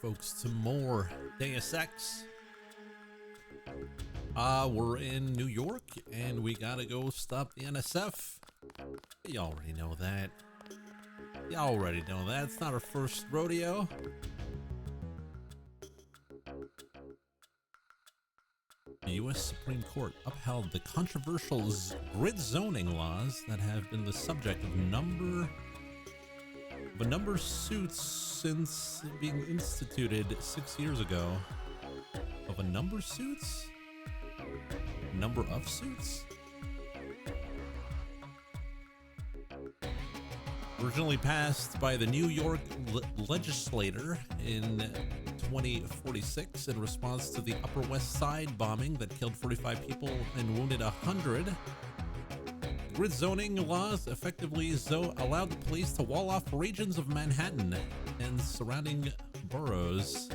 folks, to more Deus Ex. We're in New York, and we gotta go stop the NSF. You already know that. You already know that. It's not our first rodeo. The U.S. Supreme Court upheld the controversial grid zoning laws that have been the subject of a number of suits since being instituted 6 years ago. Of a number of suits? Number of suits? Originally passed by the New York legislature in 2046 in response to the Upper West Side bombing that killed 45 people and wounded 100. Grid zoning laws effectively allowed the police to wall off regions of Manhattan and surrounding boroughs.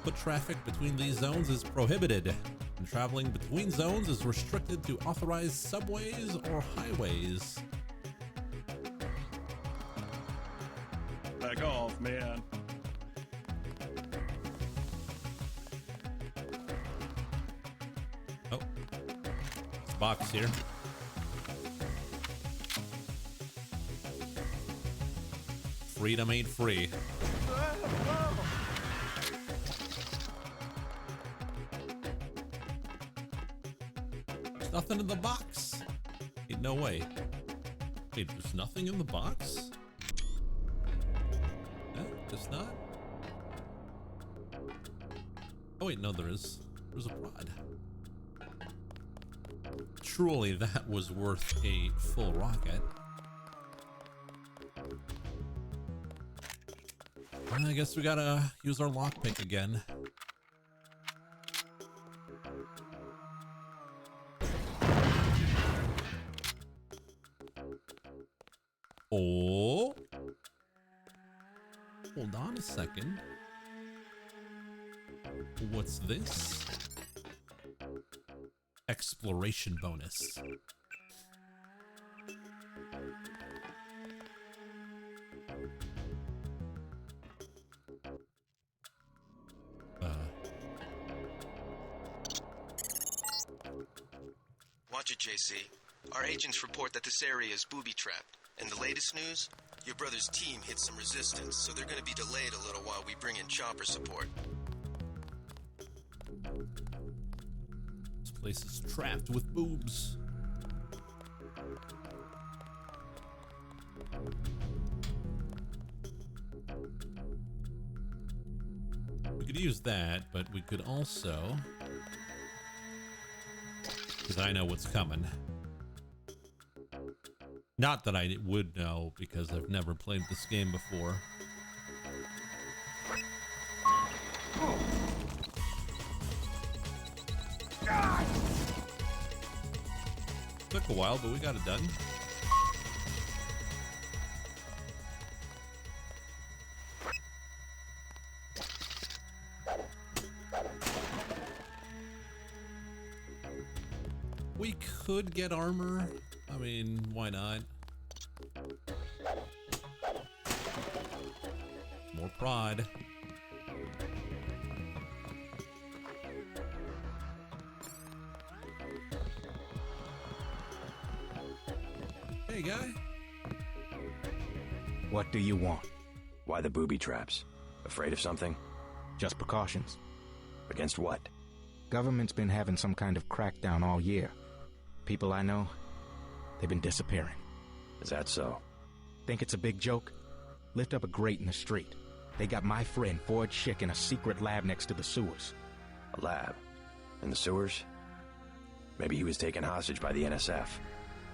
Foot traffic between these zones is prohibited, and traveling between zones is restricted to authorized subways or highways. Back off, man. Oh, there's a box here. Freedom ain't free. There's nothing in the box. Ain't no way. Wait, there's nothing in the box? Just not? Oh wait, no, there is. There's a prod. Truly, that was worth a full rocket. I guess we gotta use our lockpick again. Oh! Hold on a second. What's this? Exploration bonus. Watch it, JC. Our agents report that this area is booby-trapped. And the latest news? Your brother's team hit some resistance, so they're gonna be delayed a little while we bring in chopper support. This place is trapped with boobs. We could use that, but we could also... because I know what's coming. Not that I would know, because I've never played this game before. Took a while, but we got it done. We could get armor. I mean, why not? More prod. Hey, guy. What do you want? Why the booby traps? Afraid of something? Just precautions. Against what? Government's been having some kind of crackdown all year. People I know, they've been disappearing. Is that so? Think it's a big joke? Lift up a grate in the street. They got my friend Ford Schick in a secret lab next to the sewers. A lab? In the sewers? Maybe he was taken hostage by the NSF.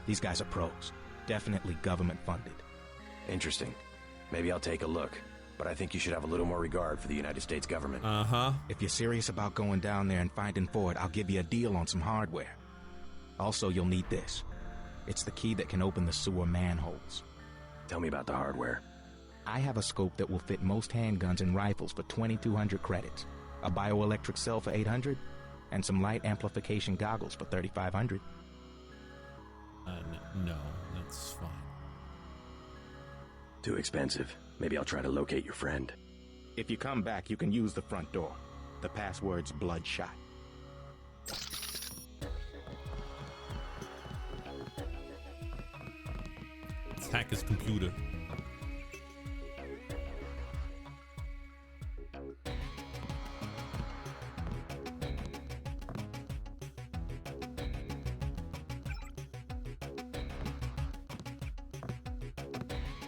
These guys are pros. Definitely government funded. Interesting. Maybe I'll take a look. But I think you should have a little more regard for the United States government. Uh-huh. If you're serious about going down there and finding Ford, I'll give you a deal on some hardware. Also, you'll need this. It's the key that can open the sewer manholes. Tell me about the hardware. I have a scope that will fit most handguns and rifles for 2,200 credits, a bioelectric cell for 800, and some light amplification goggles for 3,500. No, that's fine. Too expensive. Maybe I'll try to locate your friend. If you come back, you can use the front door. The password's Bloodshot. Let's hack his computer.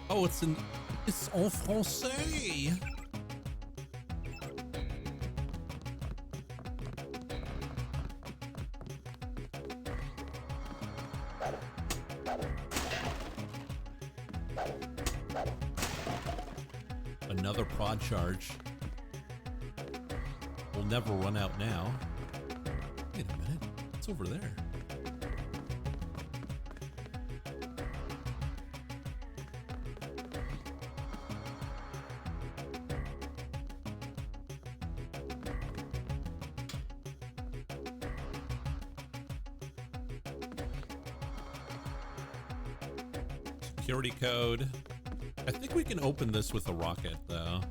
Oh, it's en français. Another prod charge. We'll never run out now. Wait a minute. What's over there? Security code. I think we can open this with a rocket, though.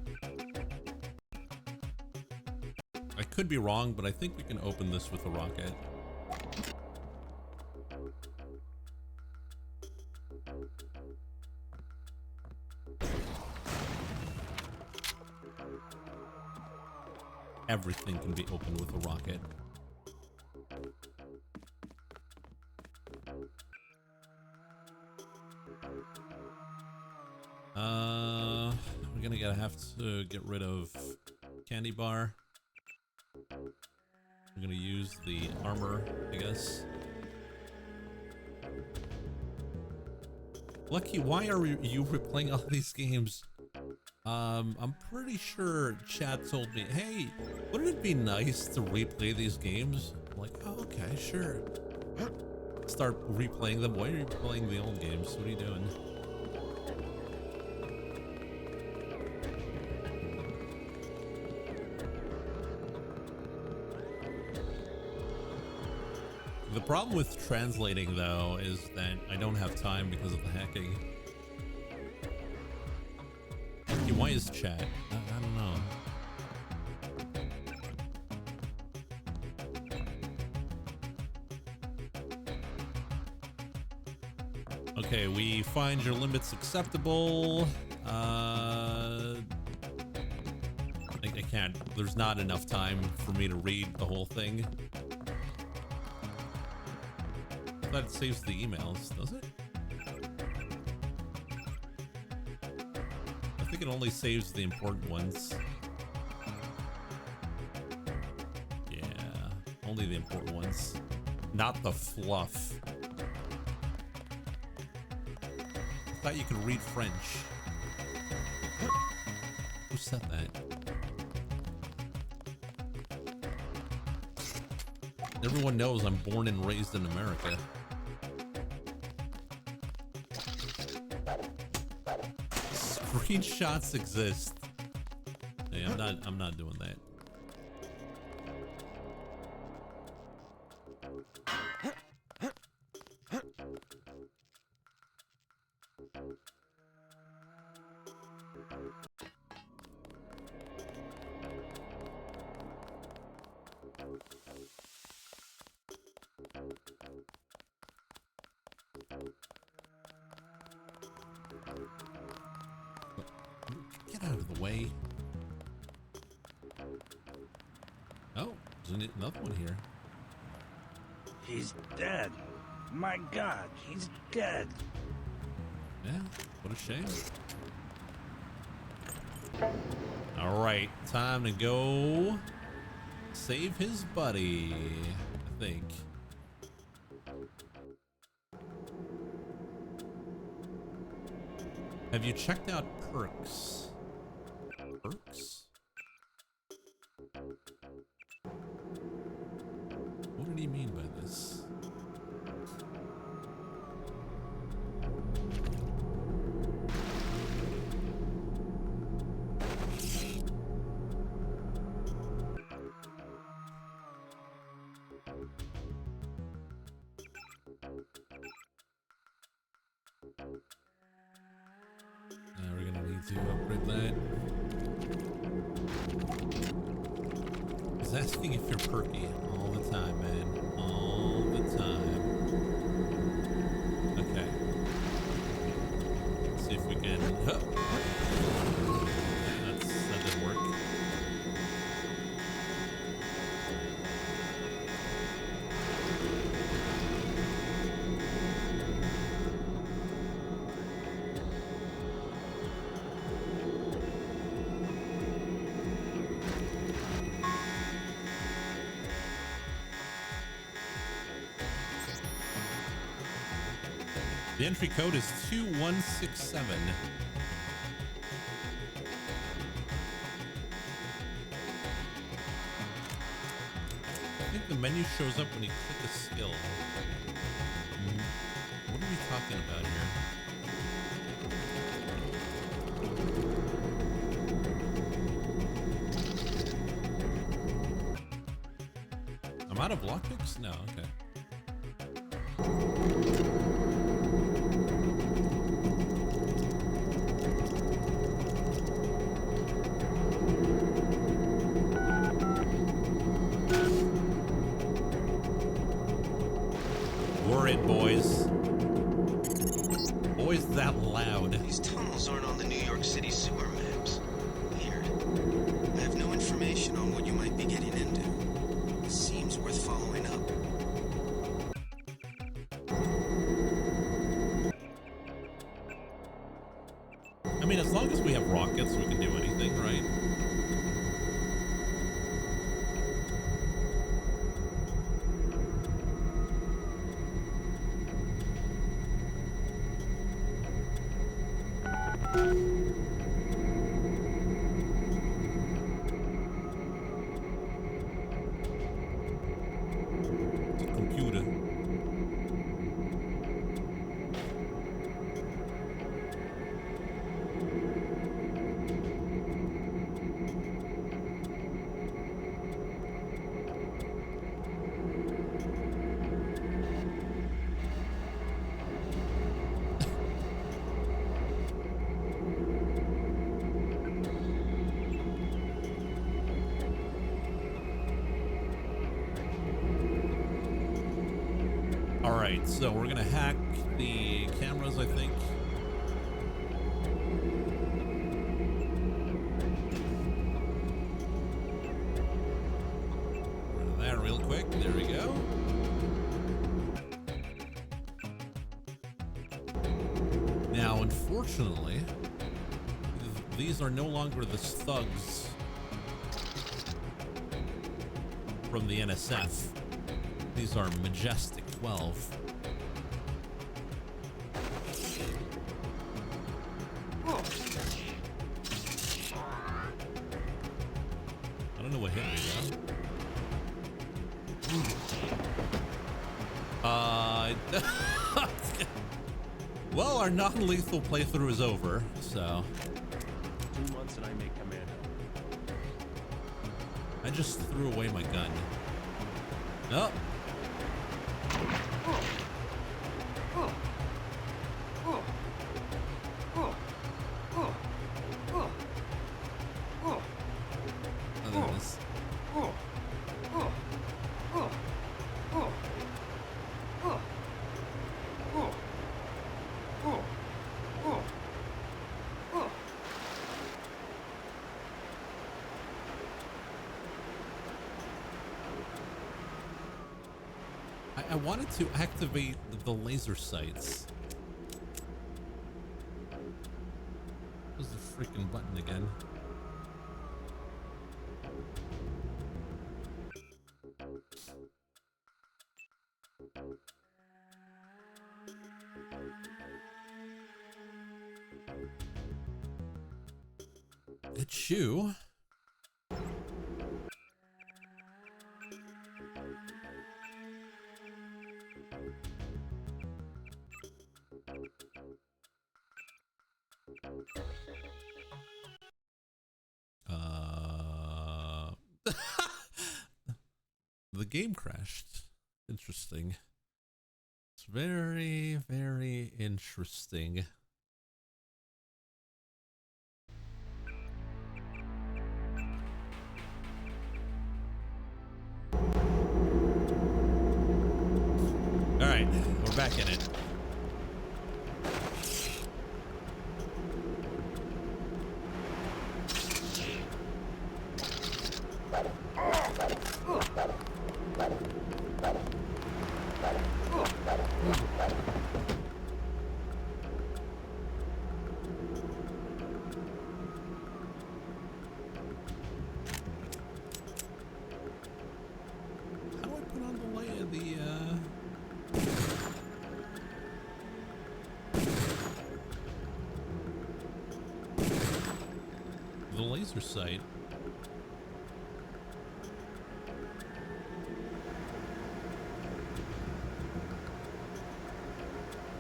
I could be wrong, but I think we can open this with a rocket. Everything can be opened with a rocket. We're gonna have to get rid of candy bar. I'm gonna use the armor, I guess. Lucky, why are you replaying all these games? I'm pretty sure chat told me, hey, wouldn't it be nice to replay these games? I'm like, oh, okay, sure. Start replaying them. Why are you playing the old games? What are you doing? The problem with translating, though, is that I don't have time because of the hacking. Why is chat? I don't know. Okay, we find your limits acceptable. I can't. There's not enough time for me to read the whole thing. I thought it saves the emails, does it? I think it only saves the important ones. Yeah, only the important ones. Not the fluff. I thought you could read French. Who said that? Everyone knows I'm born and raised in America. Screenshots exist. Hey, I'm not doing that. Get out of the way. Oh, there's another one here. He's dead. My God, he's dead. Yeah, what a shame. All right, time to go save his buddy, I think. Have you checked out perks? Perks? What did he mean by this? We're gonna need to upgrade that. is asking if you're perky all the time, man. All the time. Okay. Let's see if we can... That didn't work. The entry code is 2167. I think the menu shows up when you click a skill. What are we talking about here? I'm out of lockpicks? No, okay. Boys. Boys that loud. These tunnels aren't on the New York City sewer maps. Weird. I have no information on what you might be getting into. It seems worth following up. I mean, as long as we have rockets, we can do anything, right? Alright, so we're gonna hack the cameras, I think. Rid of that real quick. There we go. Now, unfortunately, these are no longer the thugs from the NSF. These are Majestic 12. I don't know what hit me though. Well, our non-lethal playthrough is over, so 2 months and I make commando. I just threw away my gun. Oh. I wanted to activate the laser sights. Where's the freaking button again? It's you. The game crashed. Interesting. It's very, very interesting. right, we're back in it. How do I put on the light of the laser sight?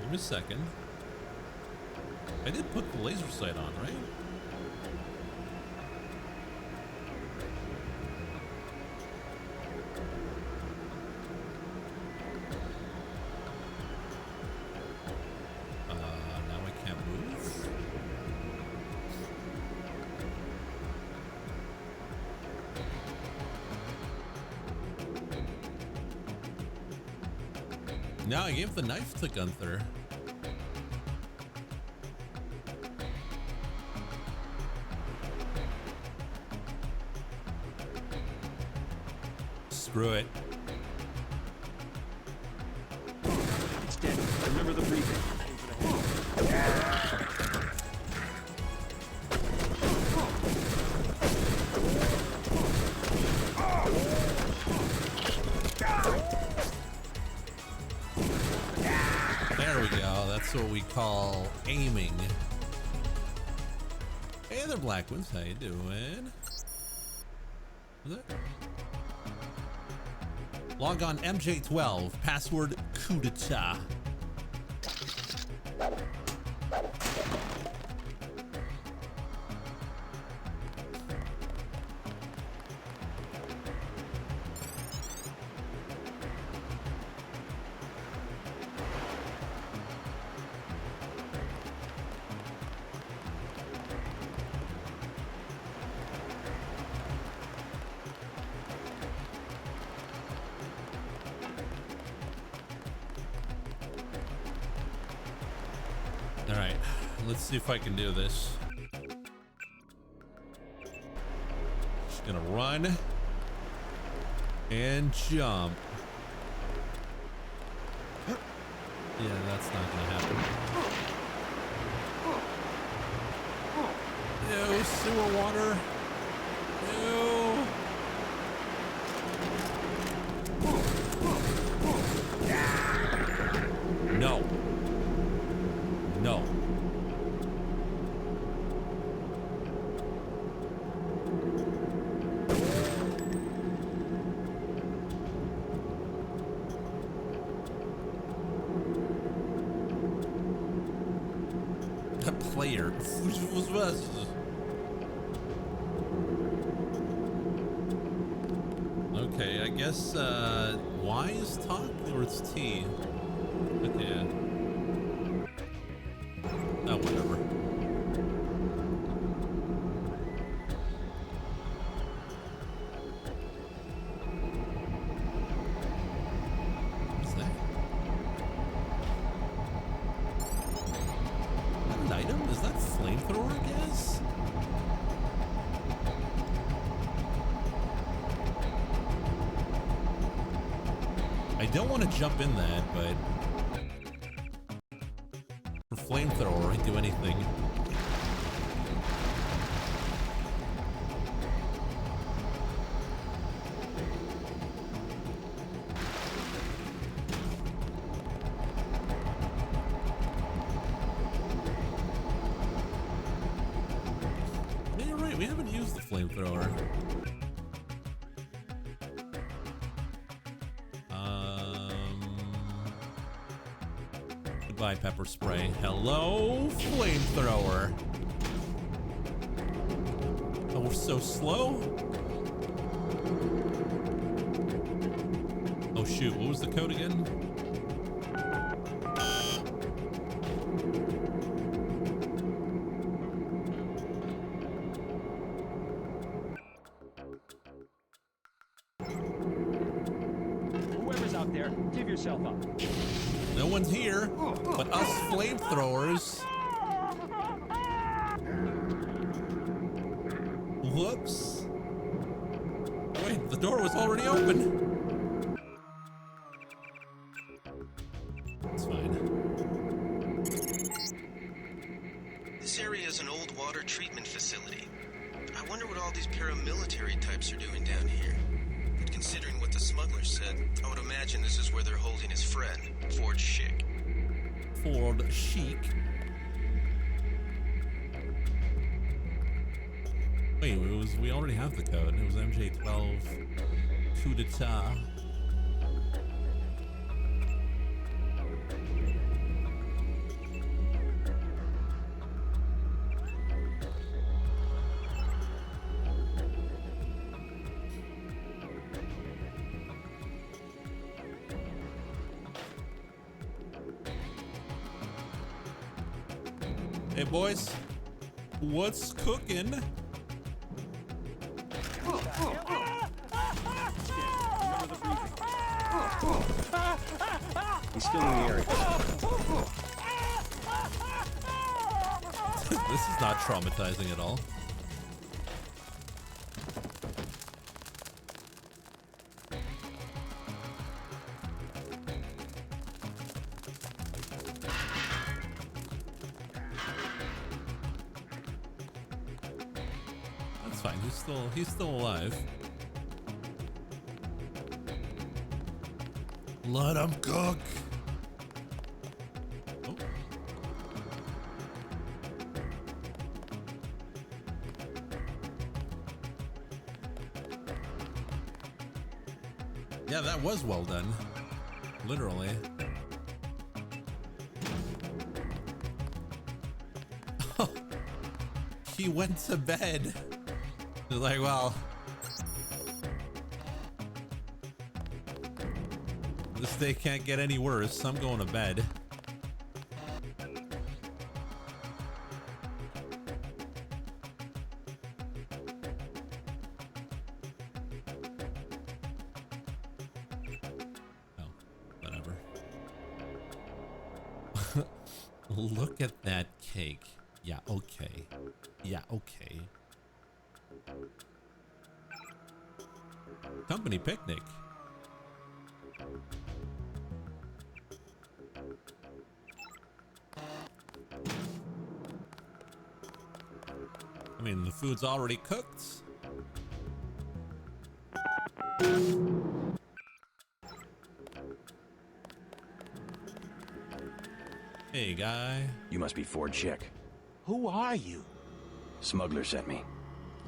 Give me a second. I did put the laser sight on, right? Now I can't move. Now I gave the knife to Gunther. Screw it. It's dead. Remember the breathing. There we go. That's what we call aiming. Hey there, Blackwoods. How you doing? Is it? Log on MJ12. Password coup d'etat. All right, let's see if I can do this. Just gonna run and jump. Yeah, that's not gonna happen. Ew, sewer water. Ew. No. No. A player. Which was okay, I guess Y is talk or it's T. Okay. Oh, whatever. What's that? Is that an item? Is that flamethrower, I guess? I don't want to jump in that, but for flamethrower, I do anything. Yeah, you're right. We haven't used the flamethrower. Goodbye, pepper spray. Hello, flamethrower. Oh, we're so slow. Oh shoot, what was the code again? Whoever's out out there. Give yourself up. No one's here but us flamethrowers. Whoops. Wait, the door was already open. It's fine. This area is an old water treatment facility. I wonder what all these paramilitary types are doing down here. But considering what the smuggler said, I would imagine this is where they're holding his friend, Ford Schick. Ford Chic. Wait, we already have the code. It was MJ12 coup d'etat. Hey boys, what's cooking? He's still in the area. This is not traumatizing at all. That's fine. He's still alive. Let him cook. Oh. Yeah, that was well done. Literally. He went to bed. He's like, well, this day can't get any worse. I'm going to bed. Oh, whatever. Look at that cake. Yeah, okay. Yeah, okay. Company picnic. I mean, the food's already cooked. Hey, guy. You must be Ford Schick. Who are you? Smuggler sent me.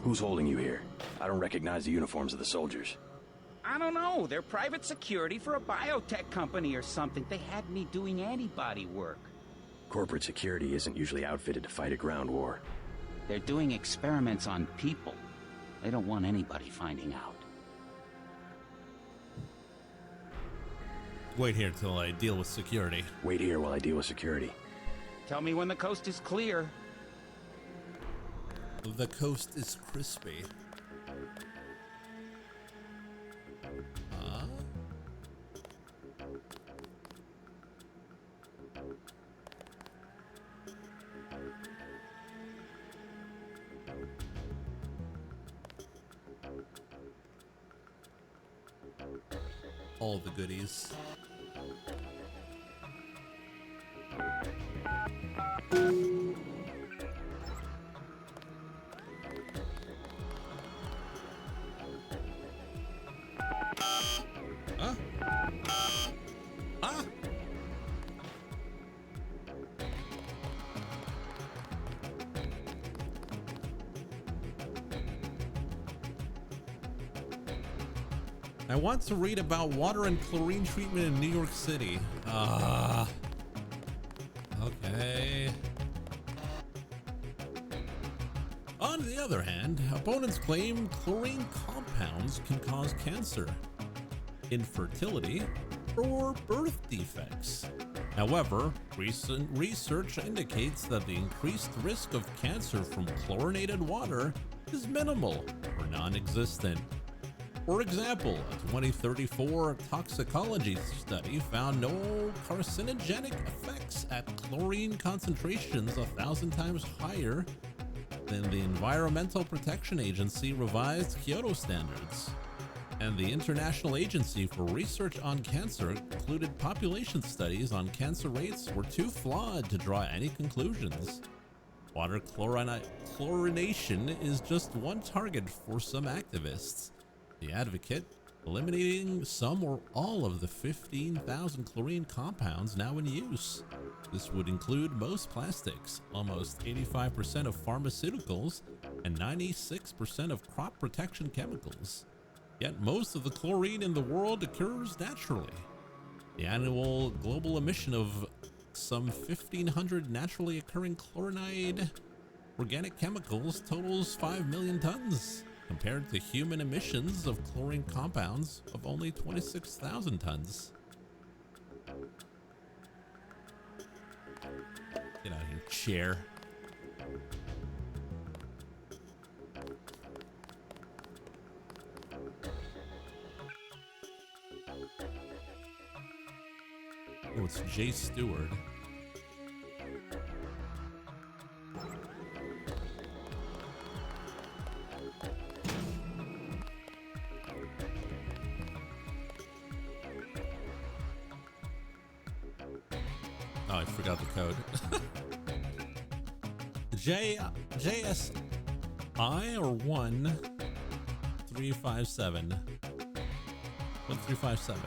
Who's holding you here? I don't recognize the uniforms of the soldiers. I don't know. They're private security for a biotech company or something. They had me doing antibody work. Corporate security isn't usually outfitted to fight a ground war. They're doing experiments on people. They don't want anybody finding out. Wait here till I deal with security. Wait here while I deal with security. Tell me when the coast is clear. The coast is crispy. Huh? All the goodies. Huh? Huh? I want to read about water and chlorine treatment in New York City. Okay. On the other hand, opponents claim chlorine compounds can cause cancer, infertility, or birth defects. However, recent research indicates that the increased risk of cancer from chlorinated water is minimal or non-existent. For example, a 2034 toxicology study found no carcinogenic effects at chlorine concentrations 1,000 times higher than the Environmental Protection Agency revised Kyoto standards. And the International Agency for Research on Cancer concluded population studies on cancer rates were too flawed to draw any conclusions. Water chlorination is just one target for some activists. The Advocate, eliminating some or all of the 15,000 chlorine compounds now in use. This would include most plastics, almost 85% of pharmaceuticals, and 96% of crop protection chemicals. Yet most of the chlorine in the world occurs naturally. The annual global emission of some 1,500 naturally occurring chlorinide organic chemicals totals 5 million tons, compared to human emissions of chlorine compounds of only 26,000 tons. Get out of here, chair. Oh, it's Jay Stewart. Oh, I forgot the code. JSI or 1357. 1357.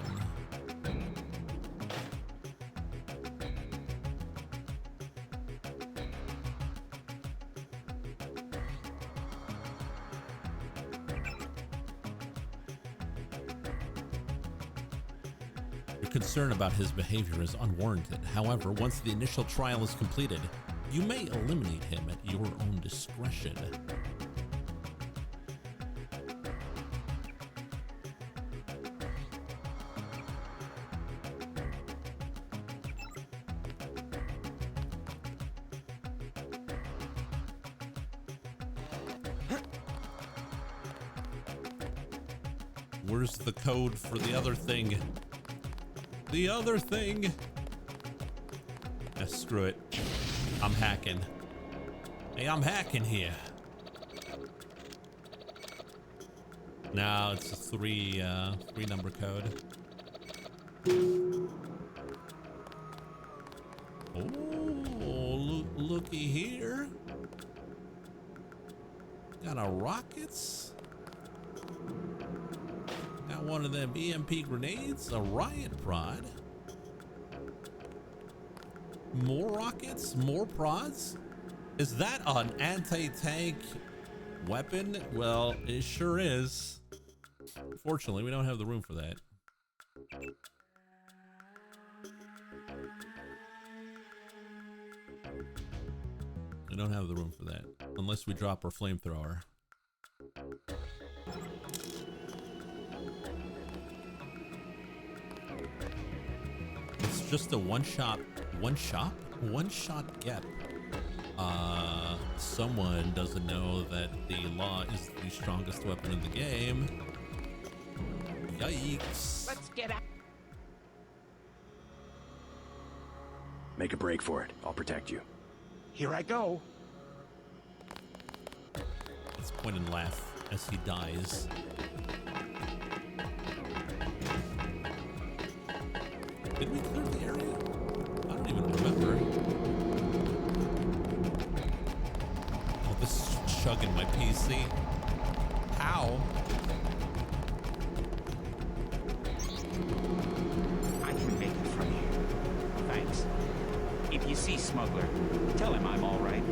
Concern about his behavior is unwarranted. However, once the initial trial is completed, you may eliminate him at your own discretion. Where's the code for the other thing? The other thing. Yeah, screw it. I'm hacking. Hey, I'm hacking here. No, it's a three number code. Oh, looky here. Got a rockets. Got one of them EMP grenades, a riot prod. More rockets, more prods. Is that an anti-tank weapon? Well, it sure is. Fortunately, we don't have the room for that. We don't have the room for that, unless we drop our flamethrower. It's just a one-shot get. Someone doesn't know that the law is the strongest weapon in the game. Yikes. Let's get out. Make a break for it. I'll protect you. Here I go. Let's point and laugh as he dies. Did we clear the area? I don't even remember. Oh, this is chugging my PC. How? I can make it from here. Thanks. If you see Smuggler, tell him I'm all right.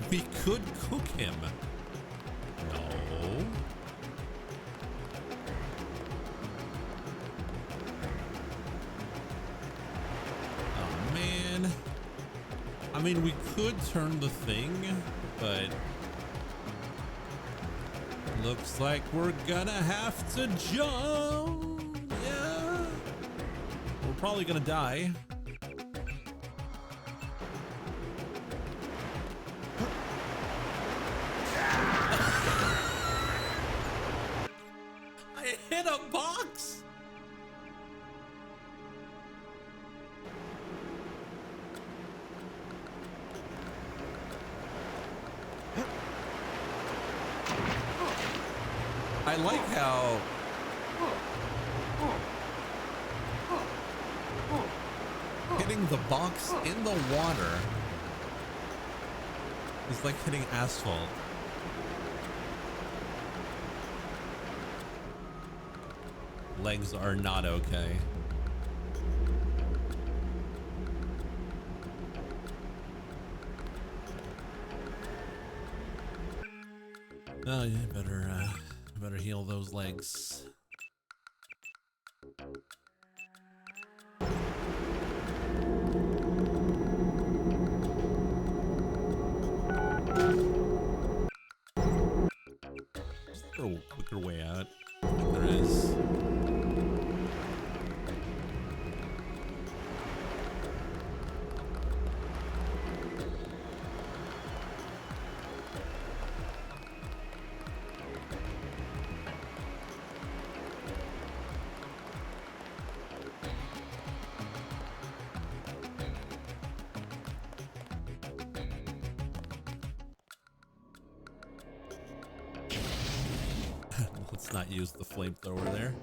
We could cook him. No. Oh, man. I mean, we could turn the thing, but looks like we're gonna have to jump. Yeah. We're probably gonna die. I like how hitting the box in the water is like hitting asphalt. Legs are not okay. Oh, you better heal those legs. Is there a quicker way out? I think there is. Let's not use the flamethrower there.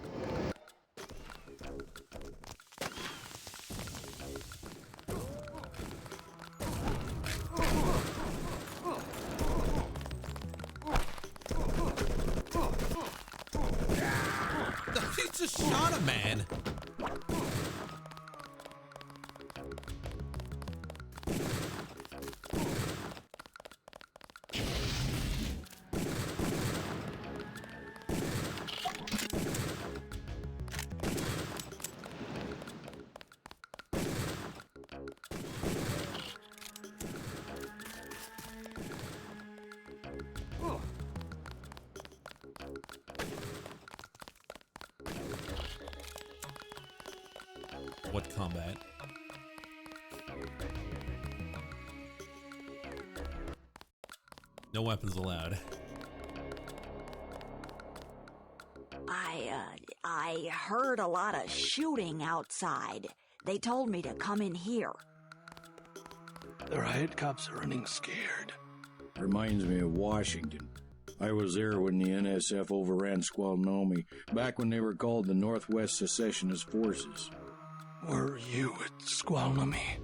He just shot a man. What combat? No weapons allowed. I heard a lot of shooting outside. They told me to come in here. The riot cops are running scared. Reminds me of Washington. I was there when the NSF overran Squalnomi, back when they were called the Northwest Secessionist Forces. Were you at Squalnomi?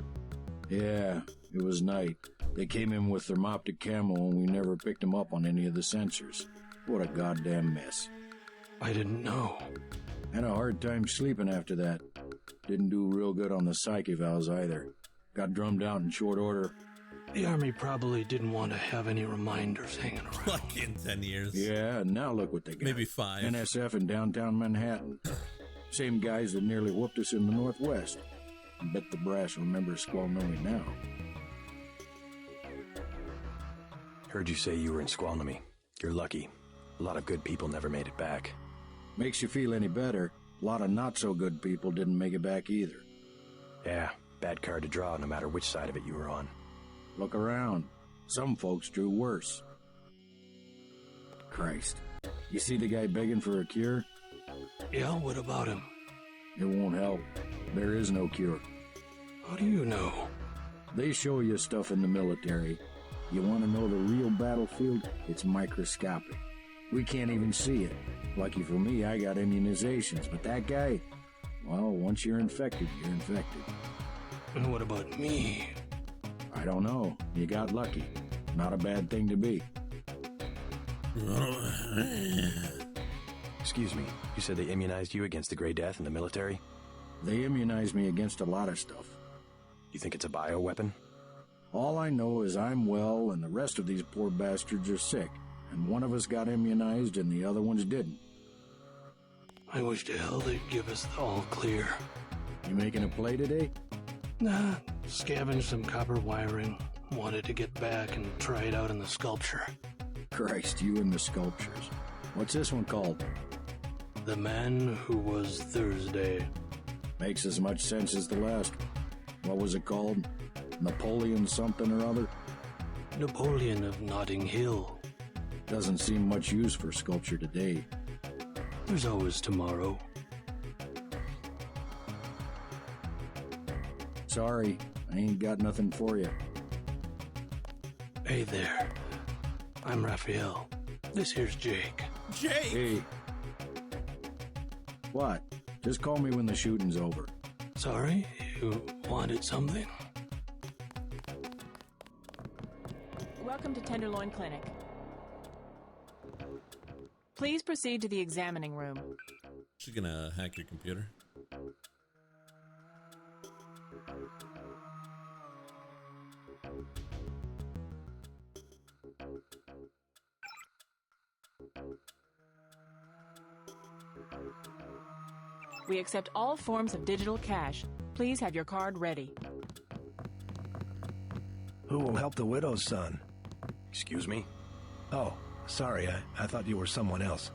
Yeah, it was night. They came in with thermoptic camo and we never picked them up on any of the sensors. What a goddamn mess. I didn't know. Had a hard time sleeping after that. Didn't do real good on the psyche valves either. Got drummed out in short order. The Army probably didn't want to have any reminders hanging around. Like in 10 years. Yeah, and now look what they got. Maybe 5. NSF in downtown Manhattan. Same guys that nearly whooped us in the Northwest. Bet the brass remembers Squalnomi now. Heard you say you were in Squalnomi. You're lucky. A lot of good people never made it back. Makes you feel any better, a lot of not-so-good people didn't make it back either. Yeah, bad card to draw no matter which side of it you were on. Look around. Some folks drew worse. Christ. You see the guy begging for a cure? Yeah, what about him? It won't help. There is no cure. How do you know? They show you stuff in the military. You want to know the real battlefield? It's microscopic. We can't even see it. Lucky for me, I got immunizations, but that guy, well, once you're infected, you're infected. And what about me? I don't know. You got lucky. Not a bad thing to be. Excuse me, you said they immunized you against the Grey Death in the military? They immunized me against a lot of stuff. You think it's a bioweapon? All I know is I'm well and the rest of these poor bastards are sick. And one of us got immunized and the other ones didn't. I wish to hell they'd give us the all clear. You making a play today? Nah, scavenged some copper wiring. Wanted to get back and try it out in the sculpture. Christ, you and the sculptures. What's this one called? The Man Who Was Thursday. Makes as much sense as the last. What was it called? Napoleon something or other? Napoleon of Notting Hill. Doesn't seem much use for sculpture today. There's always tomorrow. Sorry, I ain't got nothing for you. Hey there. I'm Raphael. This here's Jake. Jake! Hey. What? Just call me when the shooting's over. Sorry, you wanted something? Welcome to Tenderloin Clinic. Please proceed to the examining room. She's gonna hack your computer. We accept all forms of digital cash. Please have your card ready. Who will help the widow's son? Excuse me? Oh, sorry, I thought you were someone else.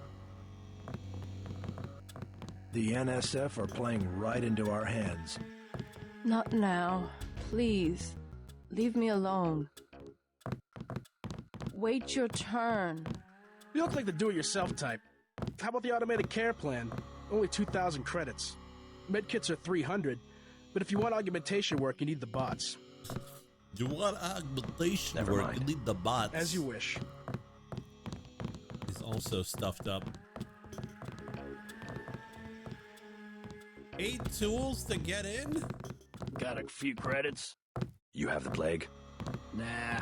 The NSF are playing right into our hands. Not now. Please. Leave me alone. Wait your turn. You look like the do-it-yourself type. How about the automated care plan? Only 2,000 credits. Medkits are 300, but if you want augmentation work, you need the bots. You want augmentation Never work? mind. You need the bots. As you wish. He's also stuffed up. 8 tools to get in? Got a few credits? You have the plague? Nah.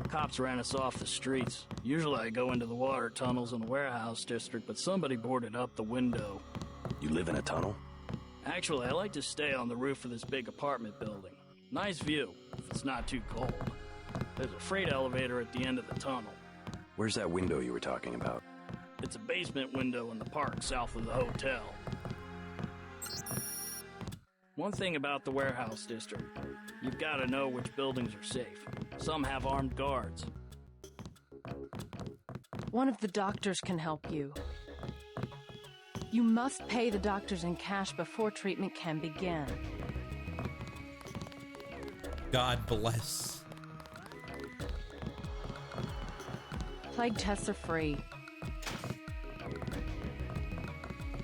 Cops ran us off the streets. Usually I go into the water tunnels in the warehouse district, but somebody boarded up the window. You live in a tunnel? Actually, I like to stay on the roof of this big apartment building. Nice view, if it's not too cold. There's a freight elevator at the end of the tunnel. Where's that window you were talking about? It's a basement window in the park south of the hotel. One thing about the warehouse district, you've got to know which buildings are safe. Some have armed guards. One of the doctors can help you. You must pay the doctors in cash before treatment can begin. God bless. Plague tests are free.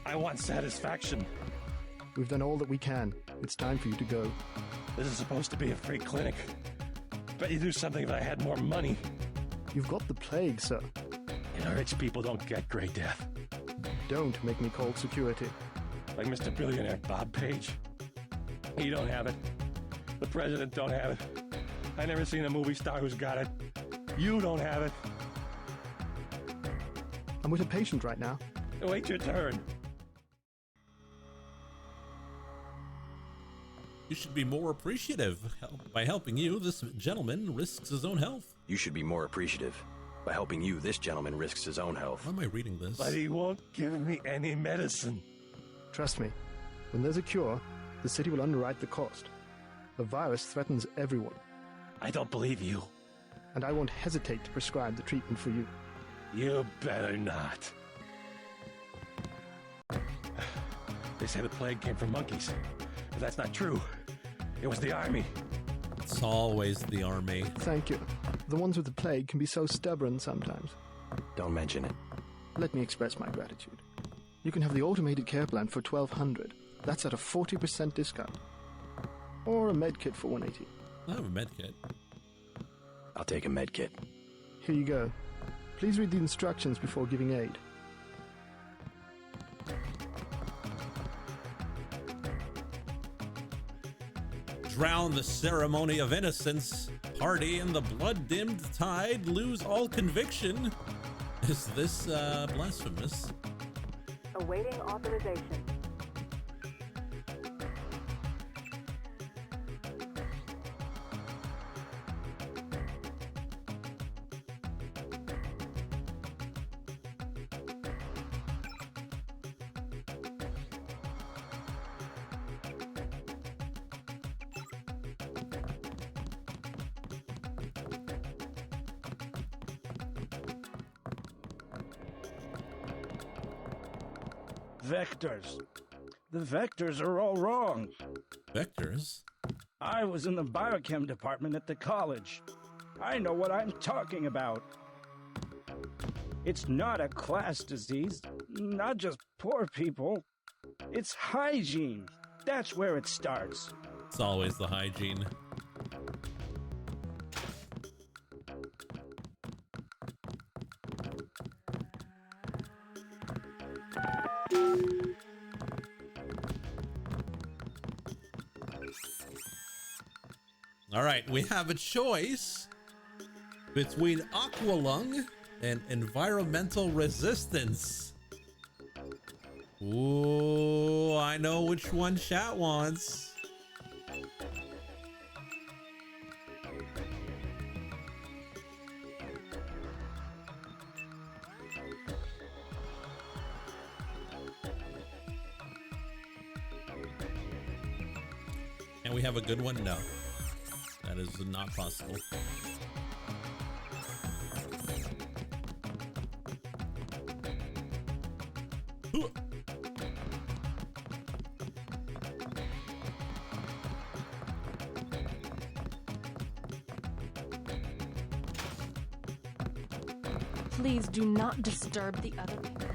I want satisfaction. We've done all that we can. It's time for you to go. This is supposed to be a free clinic. Bet you'd do something if I had more money. You've got the plague, sir. You know, rich people don't get gray death. Don't make me call security. Like Mr. Billionaire Bob Page. He don't have it. The president don't have it. I never seen a movie star who's got it. You don't have it. I'm with a patient right now. Wait your turn. You should be more appreciative. By helping you, this gentleman risks his own health. You should be more appreciative. By helping you, this gentleman risks his own health. Why am I reading this? But he won't give me any medicine. Trust me, when there's a cure, the city will underwrite the cost. The virus threatens everyone. I don't believe you. And I won't hesitate to prescribe the treatment for you. You better not. They say the plague came from monkeys. But that's not true. It was the army. It's always the army. Thank you. The ones with the plague can be so stubborn sometimes. Don't mention it. Let me express my gratitude. You can have the automated care plan for $1,200. That's at a 40% discount. Or a med kit for $180. I have a med kit. I'll take a med kit. Here you go. Please read the instructions before giving aid. Drown the ceremony of innocence. Party in the blood-dimmed tide. Lose all conviction. Is this blasphemous? Awaiting authorization. Vectors. The vectors are all wrong. Vectors? I was in the biochem department at the college. I know what I'm talking about. It's not a class disease, not just poor people. It's hygiene. That's where it starts. It's always the hygiene. All right, we have a choice between Aqualung and environmental resistance. Ooh, I know which one chat wants. And we have a good one? No. That is not possible. Please do not disturb the other people.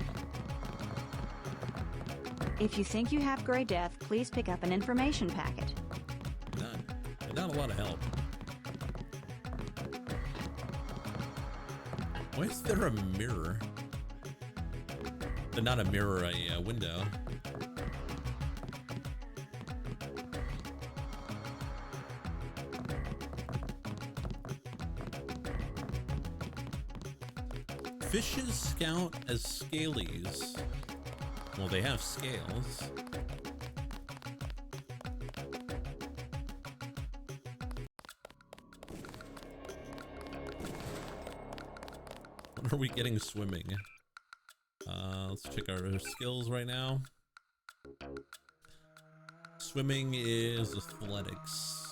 If you think you have gray death, please pick up an information packet. Not a lot of help. Why is there a mirror? Not a mirror, a window. Fishes count as scalies. Well, they have scales. What are we getting swimming? Let's check our skills right now. Swimming is athletics.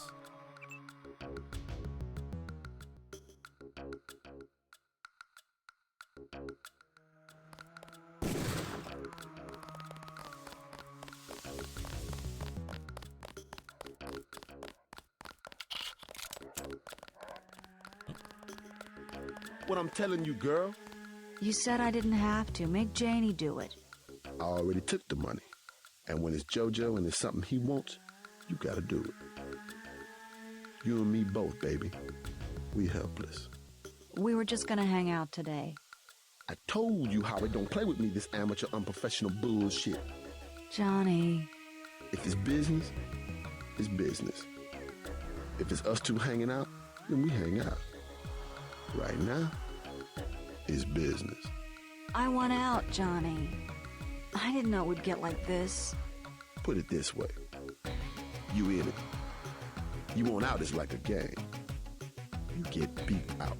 What I'm telling you, girl. You said I didn't have to. Make Janie do it. I already took the money. And when it's JoJo and it's something he wants, you gotta do it. You and me both, baby. We helpless. We were just gonna hang out today. I told you how it don't play with me, this amateur unprofessional bullshit. Johnny. If it's business, it's business. If it's us two hanging out, then we hang out. Right now, it's business. I want out, Johnny. I didn't know it would get like this. Put it this way. You in it. You want out is like a game. You get beat out.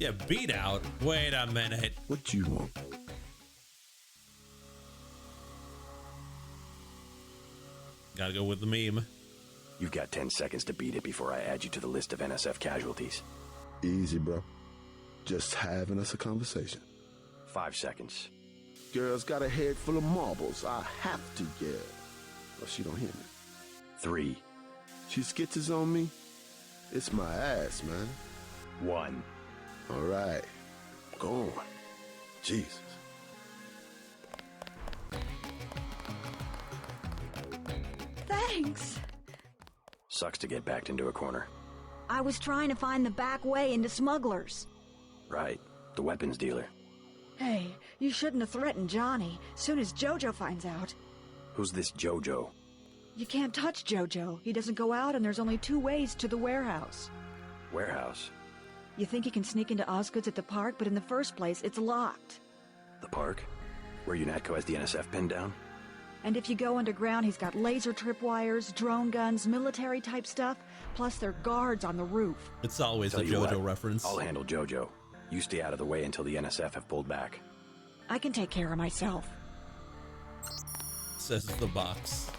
Yeah, beat out? Wait a minute. What you want? Gotta go with the meme. You've got 10 seconds to beat it before I add you to the list of NSF casualties. Easy, bro. Just having us a conversation. 5 seconds. Girl's got a head full of marbles. I have to yell. Or she don't hear me. 3. She skitzes on me. It's my ass, man. 1. All right. Go on. Jesus. Thanks. Sucks to get backed into a corner. I was trying to find the back way into smugglers. Right. The weapons dealer. Hey, you shouldn't have threatened Johnny. Soon as JoJo finds out. Who's this JoJo? You can't touch JoJo. He doesn't go out, and there's only 2 ways to the warehouse. Warehouse? You think he can sneak into Osgood's at the park, but in the first place, it's locked. The park? Where UNATCO has the NSF pinned down? And if you go underground, he's got laser tripwires, drone guns, military-type stuff, plus there are guards on the roof. It's always a JoJo reference. I'll handle JoJo. You stay out of the way until the NSF have pulled back. I can take care of myself. Says the box.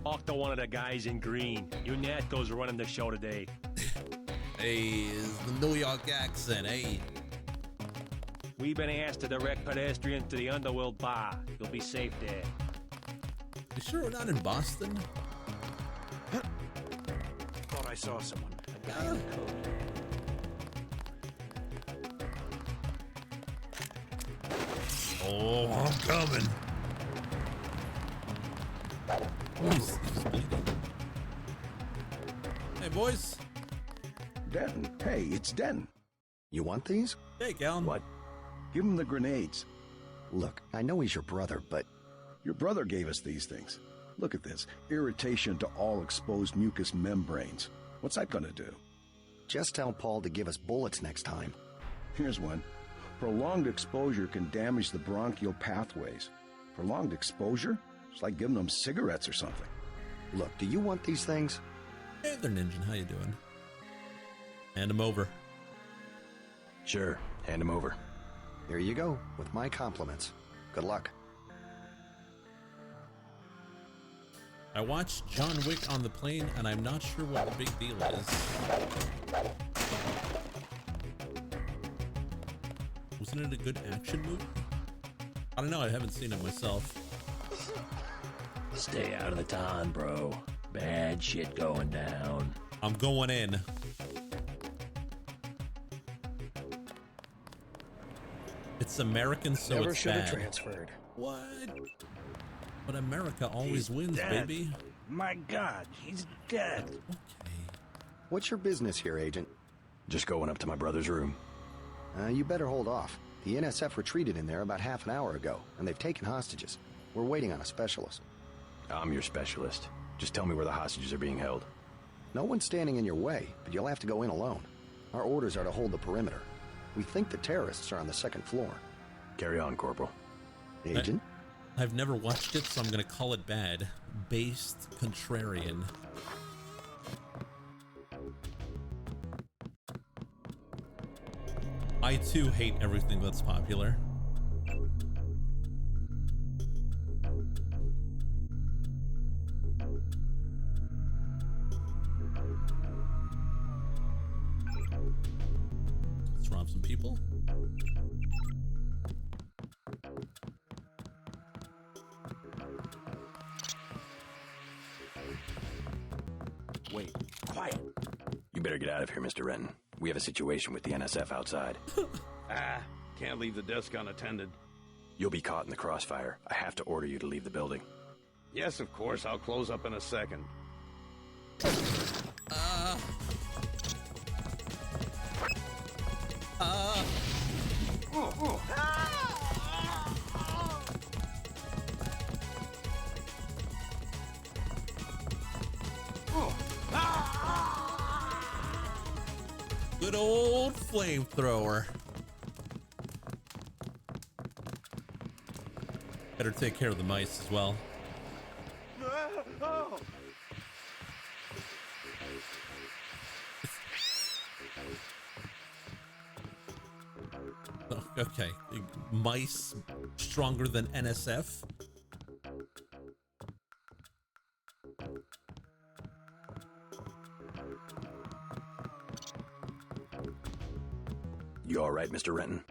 Talk to one of the guys in green. UNATCO's running the show today. Hey, it's the New York accent, hey. We've been asked to direct pedestrians to the Underworld Bar. You'll be safe there. You sure we're not in Boston? Thought I saw someone. A guy in a coat. Oh, I'm coming. He's bleeding. Hey, boys. Denton. Hey, it's Denton. You want these? Hey, Callan. What? Give him the grenades. Look, I know he's your brother, but Your brother gave us these things. Look at this. Irritation to all exposed mucous membranes. What's that gonna do? Just tell Paul to give us bullets next time. Here's one. Prolonged exposure can damage the bronchial pathways. Prolonged exposure? It's like giving them cigarettes or something. Look, do you want these things? Hey there, Ninja. How you doing? Hand him over. Sure, hand him over. Here you go, with my compliments. Good luck. I watched John Wick on the plane, and I'm not sure what the big deal is. Wasn't it a good action movie? I don't know, I haven't seen it myself. Stay out of the ton, bro. Bad shit going down. I'm going in. It's American, so Never it's should have bad. transferred. What? But America always He's wins, dead. baby. My God, he's dead. What's your business here, Agent? Just going up to my brother's room. You better hold off. The NSF retreated in there about half an hour ago, and they've taken hostages. We're waiting on a specialist. I'm your specialist. Just tell me where the hostages are being held. No one's standing in your way, but you'll have to go in alone. Our orders are to hold the perimeter. We think the terrorists are on the second floor. Carry on, Corporal. Agent? I've never watched it, so I'm gonna call it bad. Based contrarian. I too hate everything that's popular. Let's rob some people. Wait, quiet. You better get out of here, Mr. Renton. We have a situation with the NSF outside. Can't leave the desk unattended. You'll be caught in the crossfire. I have to order you to leave the building. Yes, of course. I'll close up in a second. Good old flamethrower. Better take care of the mice as well. Oh, okay, mice stronger than NSF. You all right, Mr. Renton?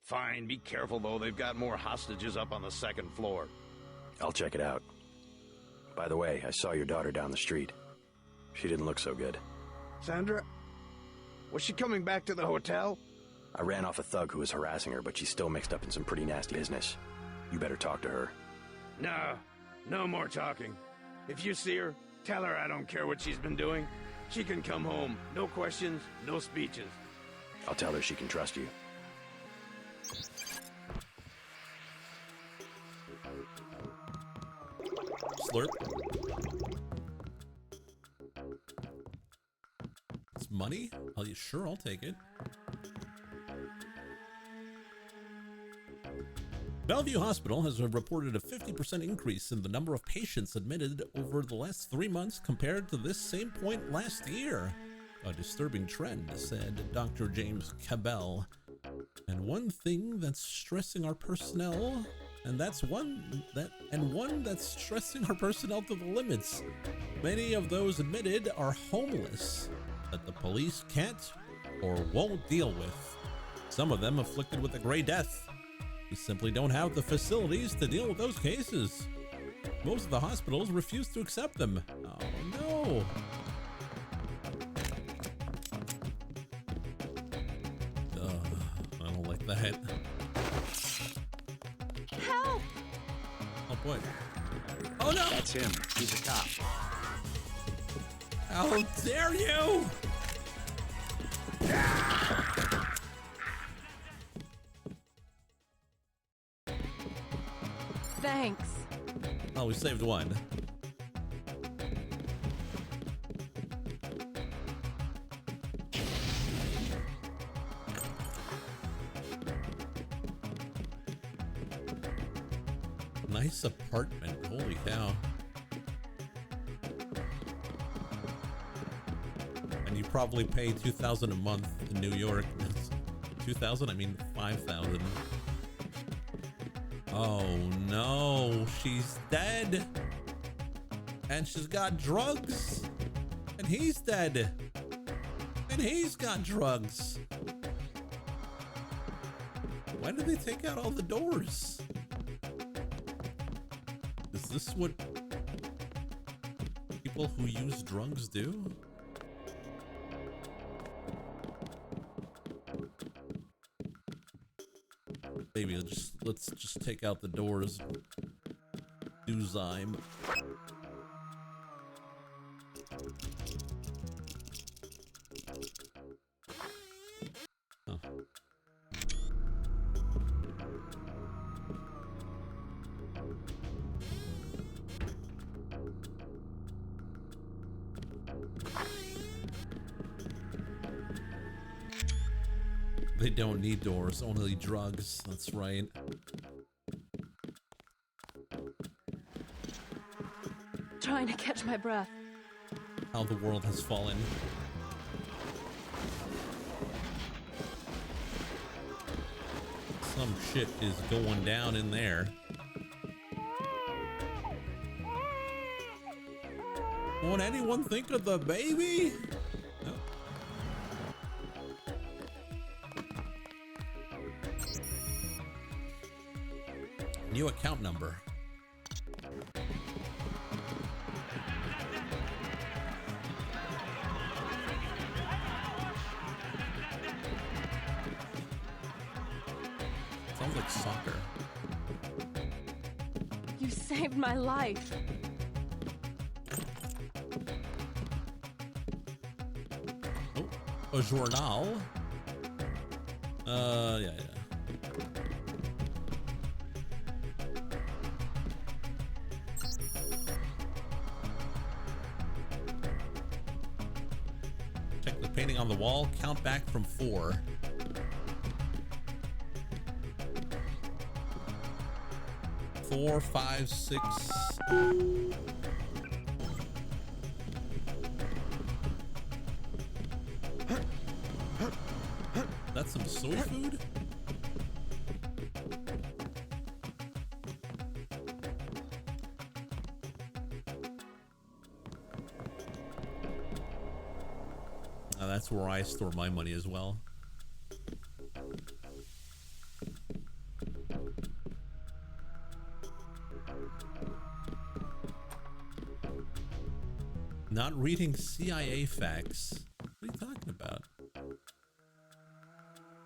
Fine. Be careful, though. They've got more hostages up on the second floor. I'll check it out. By the way, I saw your daughter down the street. She didn't look so good. Sandra? Was she coming back to the hotel? I ran off a thug who was harassing her, but she's still mixed up in some pretty nasty business. You better talk to her. No more talking. If you see her, tell her I don't care what she's been doing. She can come home. No questions, no speeches. I'll tell her she can trust you. Slurp. It's money? Oh, sure, I'll take it. Bellevue Hospital has reported a 50% increase in the number of patients admitted over the last 3 months compared to this same point last year. A disturbing trend, said Dr. James Cabell. And one thing that's stressing our personnel, one that's stressing our personnel to the limits. Many of those admitted are homeless that the police can't or won't deal with. Some of them afflicted with a gray death. We simply don't have the facilities to deal with those cases. Most of the hospitals refuse to accept them. Oh no. I don't like that. Help! Oh boy. Oh no! That's him. He's a cop. How dare you! Thanks. Oh, we saved one. Nice apartment. Holy cow. And you probably pay $2,000 a month in New York. 2,000? I mean 5,000. Oh no, she's dead. And she's got drugs. And he's dead. And he's got drugs. Why did they take out all the doors? Is this what people who use drugs do? Maybe let's just take out the doors. Do Zyme. Huh. They don't need doors, only drugs. That's right. Trying to catch my breath. How the world has fallen. Some shit is going down in there. Won't anyone think of the baby? No. New account number. Sounds like soccer. You saved my life. Oh, a journal. Yeah. Check the painting on the wall. Count back from 4. 4, 5, 6. That's some soy food? That's where I store my money as well. Not reading CIA facts. What are you talking about?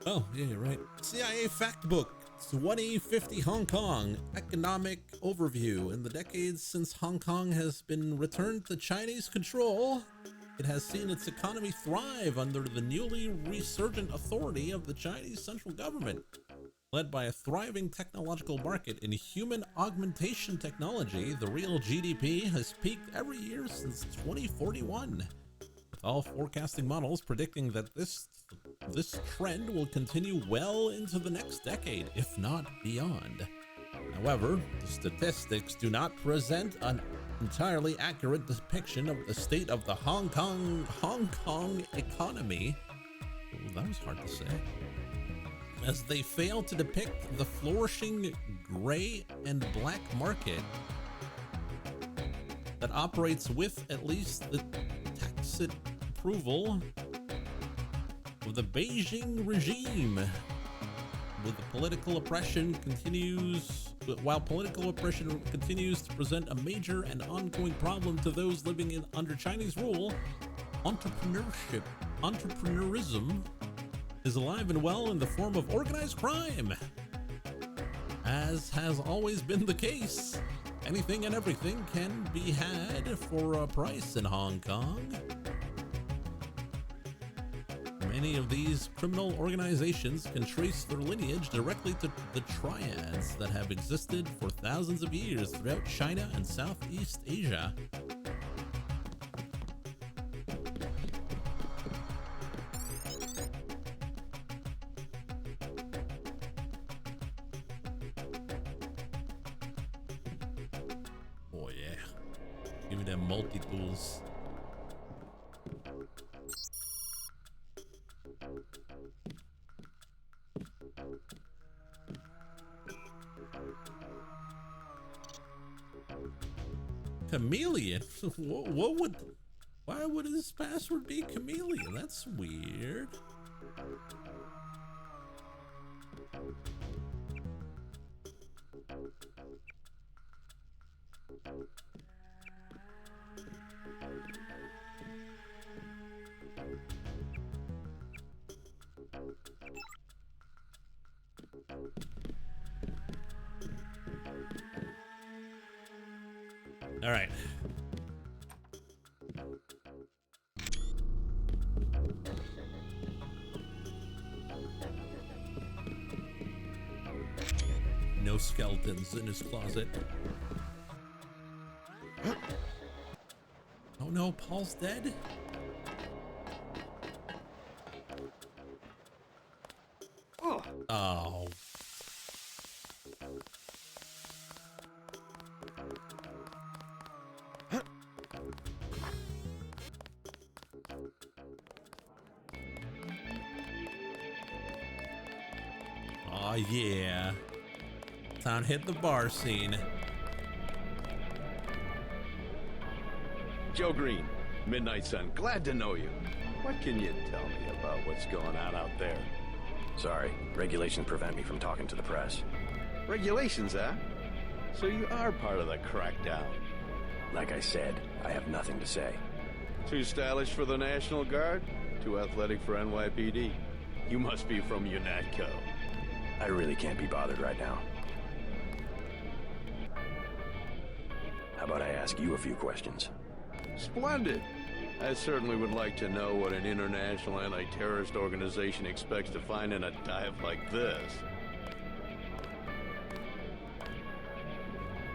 Oh, yeah, you're right. CIA Fact Book 2050 Hong Kong Economic Overview. In the decades since Hong Kong has been returned to Chinese control, it has seen its economy thrive under the newly resurgent authority of the Chinese central government. Led by a thriving technological market in human augmentation technology, the real GDP has peaked every year since 2041. With all forecasting models predicting that this trend will continue well into the next decade, if not beyond. However, the statistics do not present an entirely accurate depiction of the state of the Hong Kong economy. Ooh, that was hard to say. As they fail to depict the flourishing gray and black market that operates with at least the tacit approval of the Beijing regime. While political oppression continues to present a major and ongoing problem to those living under Chinese rule, entrepreneurism is alive and well in the form of organized crime. As has always been the case, anything and everything can be had for a price in Hong Kong. any of these criminal organizations can trace their lineage directly to the triads that have existed for thousands of years throughout China and Southeast Asia. Oh yeah, give me them multi-tools. Chameleon? Why would his password be Chameleon? That's weird. All right. No skeletons in his closet. Oh no, Paul's dead? Oh. Oh yeah. Time to hit the bar scene. Joe Green, Midnight Sun, glad to know you. What can you tell me about what's going on out there? Sorry, regulations prevent me from talking to the press. Regulations, huh? So you are part of the crackdown. Like I said, I have nothing to say. Too stylish for the National Guard? Too athletic for NYPD? You must be from UNATCO. I really can't be bothered right now. How about I ask you a few questions? Splendid. I certainly would like to know what an international anti-terrorist organization expects to find in a dive like this.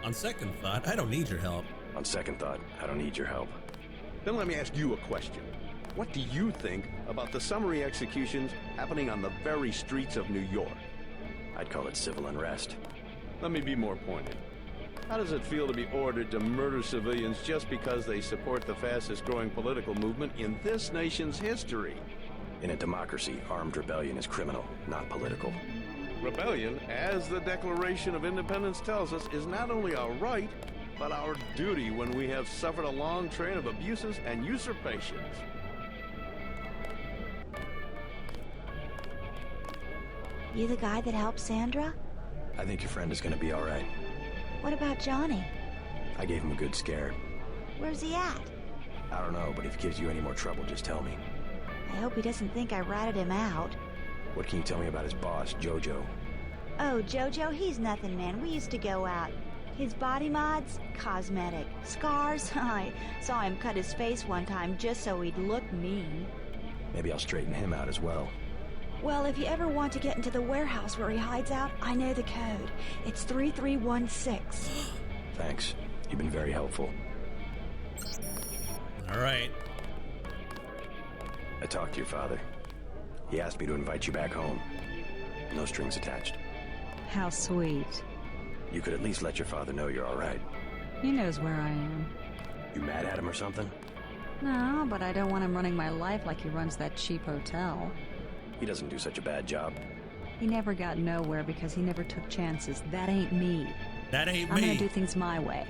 On second thought, I don't need your help. On second thought, I don't need your help. Then let me ask you a question. What do you think about the summary executions happening on the very streets of New York? I'd call it civil unrest. Let me be more pointed. How does it feel to be ordered to murder civilians just because they support the fastest growing political movement in this nation's history? In a democracy, armed rebellion is criminal, not political. Rebellion, as the Declaration of Independence tells us, is not only our right, but our duty when we have suffered a long train of abuses and usurpations. You the guy that helped Sandra? I think your friend is gonna be all right. What about Johnny? I gave him a good scare. Where's he at? I don't know, but if he gives you any more trouble, just tell me. I hope he doesn't think I ratted him out. What can you tell me about his boss, Jojo? Oh, Jojo, he's nothing, man. We used to go out. His body mods? Cosmetic. Scars? I saw him cut his face one time just so he'd look mean. Maybe I'll straighten him out as well. Well, if you ever want to get into the warehouse where he hides out, I know the code. It's 3316. Thanks. You've been very helpful. All right. I talked to your father. He asked me to invite you back home. No strings attached. How sweet. You could at least let your father know you're all right. He knows where I am. You mad at him or something? No, but I don't want him running my life like he runs that cheap hotel. He doesn't do such a bad job. He never got nowhere because he never took chances. That ain't me. That ain't I'm me. gonna do things my way.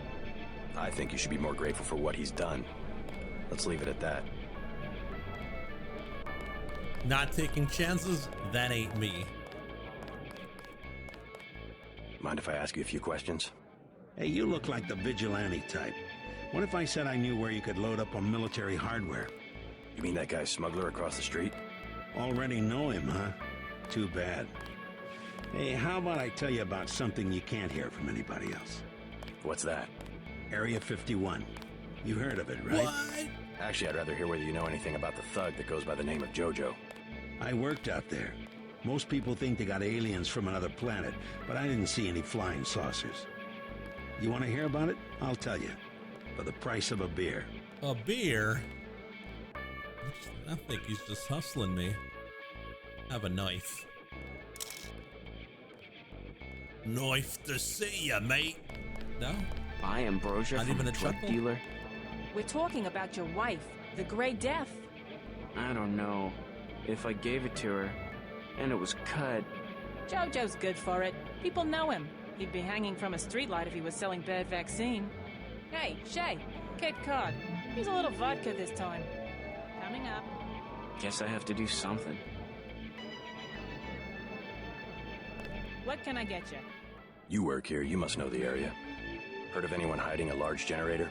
I think you should be more grateful for what he's done. Let's leave it at that. Not taking chances? That ain't me. Mind if I ask you a few questions? Hey, you look like the vigilante type. What if I said I knew where you could load up on military hardware? You mean that guy smuggler across the street? Already know him, huh? Too bad. Hey, how about I tell you about something you can't hear from anybody else? What's that? Area 51. You heard of it, right? What? Actually, I'd rather hear whether you know anything about the thug that goes by the name of Jojo. I worked out there. Most people think they got aliens from another planet, but I didn't see any flying saucers. You want to hear about it? I'll tell you. For the price of a beer. A beer? I think he's just hustling me. Have a knife. Knife to see ya, mate. No? I am Ambrosia Not from even a drug chuckle? dealer. We're talking about your wife, the Grey Death. I don't know. If I gave it to her, and it was cut... Jojo's good for it. People know him. He'd be hanging from a streetlight if he was selling bad vaccine. Hey, Shay, Cape Cod. Here's a little vodka this time. Coming up. Guess I have to do something. What can I get you? You work here, you must know the area. Heard of anyone hiding a large generator?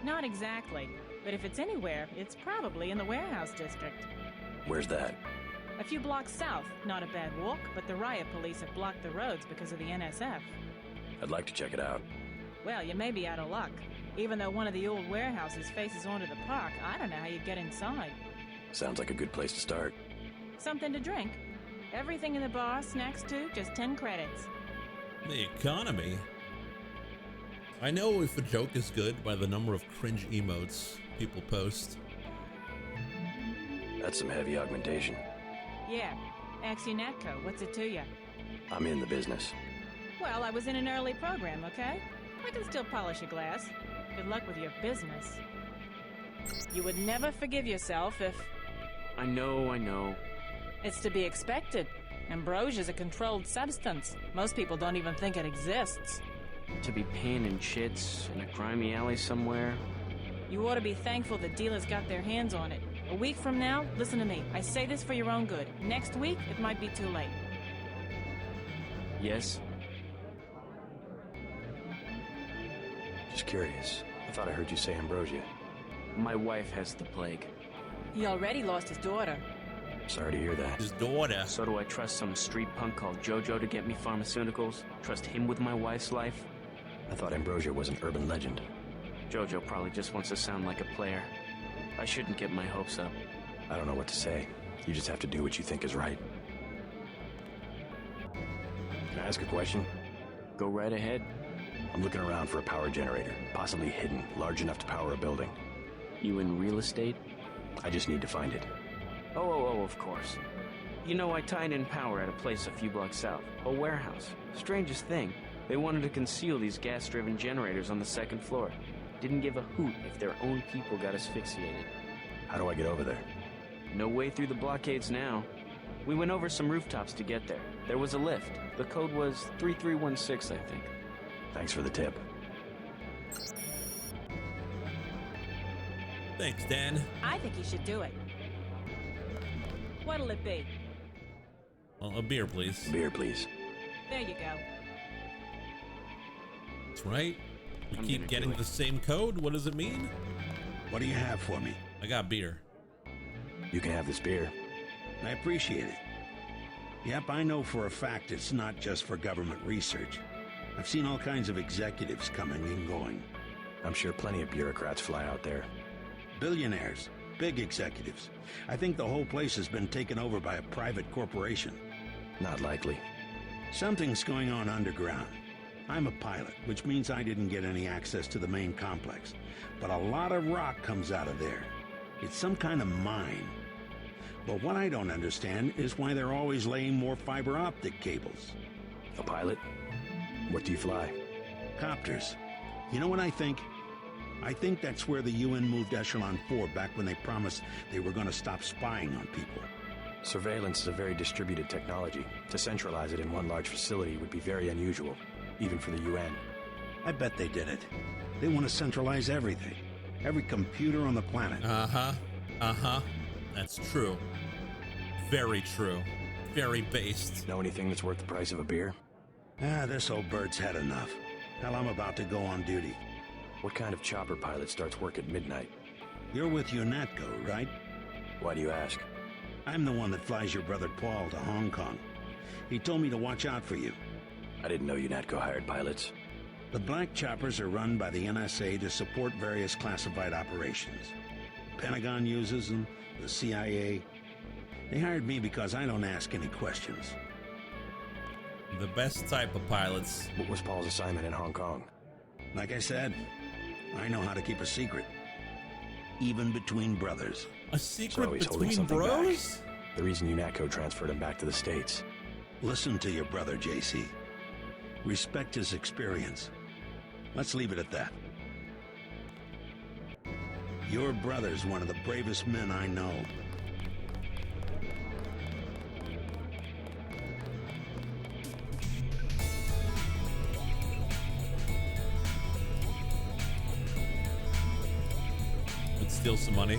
Not exactly. But if it's anywhere, it's probably in the warehouse district. Where's that? A few blocks south. Not a bad walk, but the riot police have blocked the roads because of the NSF. I'd like to check it out. Well, you may be out of luck. Even though one of the old warehouses faces onto the park, I don't know how you'd get inside. Sounds like a good place to start. Something to drink. Everything in the bar, snacks too, just 10 credits. The economy? I know if a joke is good by the number of cringe emotes people post. That's some heavy augmentation. Yeah. Axionatco, what's it to you? I'm in the business. Well, I was in an early program, okay? I can still polish a glass. Good luck with your business. You would never forgive yourself if... I know. It's to be expected. Ambrosia's a controlled substance. Most people don't even think it exists. To be panning chits in a grimy alley somewhere. You ought to be thankful the dealers got their hands on it. A week from now, listen to me. I say this for your own good. Next week, it might be too late. Yes? Just curious. I thought I heard you say Ambrosia. My wife has the plague. He already lost his daughter. Sorry to hear that. His daughter. So do I trust some street punk called Jojo to get me pharmaceuticals? Trust him with my wife's life? I thought Ambrosia was an urban legend. Jojo probably just wants to sound like a player. I shouldn't get my hopes up. I don't know what to say. You just have to do what you think is right. Can I ask a question? Go right ahead. I'm looking around for a power generator, possibly hidden, large enough to power a building. You in real estate? I just need to find it. Oh, of course. You know, I tied in power at a place a few blocks south. A warehouse. Strangest thing, they wanted to conceal these gas-driven generators on the second floor. Didn't give a hoot if their own people got asphyxiated. How do I get over there? No way through the blockades now. We went over some rooftops to get there. There was a lift. The code was 3316, I think. Thanks for the tip. Thanks, Dan. I think you should do it. What'll it be? Well, a beer, please. Beer, please. There you go. That's right. We keep getting the same code. What does it mean? What do you have for me? I got beer. You can have this beer. I appreciate it. Yep, I know for a fact it's not just for government research. I've seen all kinds of executives coming and going. I'm sure plenty of bureaucrats fly out there. Billionaires, big executives. I think the whole place has been taken over by a private corporation. Not likely. Something's going on underground. I'm a pilot, which means I didn't get any access to the main complex. But a lot of rock comes out of there. It's some kind of mine. But what I don't understand is why they're always laying more fiber optic cables. A pilot? What do you fly? Copters. You know what I think? I think that's where the UN moved Echelon 4 back when they promised they were going to stop spying on people. Surveillance is a very distributed technology. To centralize it in one large facility would be very unusual, even for the UN. I bet they did it. They want to centralize everything. Every computer on the planet. That's true. Very true. Very based. Know anything that's worth the price of a beer? This old bird's had enough. Hell, I'm about to go on duty. What kind of chopper pilot starts work at midnight? You're with UNATCO, right? Why do you ask? I'm the one that flies your brother Paul to Hong Kong. He told me to watch out for you. I didn't know UNATCO hired pilots. The black choppers are run by the NSA to support various classified operations. Pentagon uses them, the CIA. They hired me because I don't ask any questions. The best type of pilots. What was Paul's assignment in Hong Kong? Like I said, I know how to keep a secret. Even between brothers. A secret So he's holding between something bros? back. The reason UNATCO transferred him back to the States. Listen to your brother, JC. Respect his experience. Let's leave it at that. Your brother's one of the bravest men I know. Let's steal some money.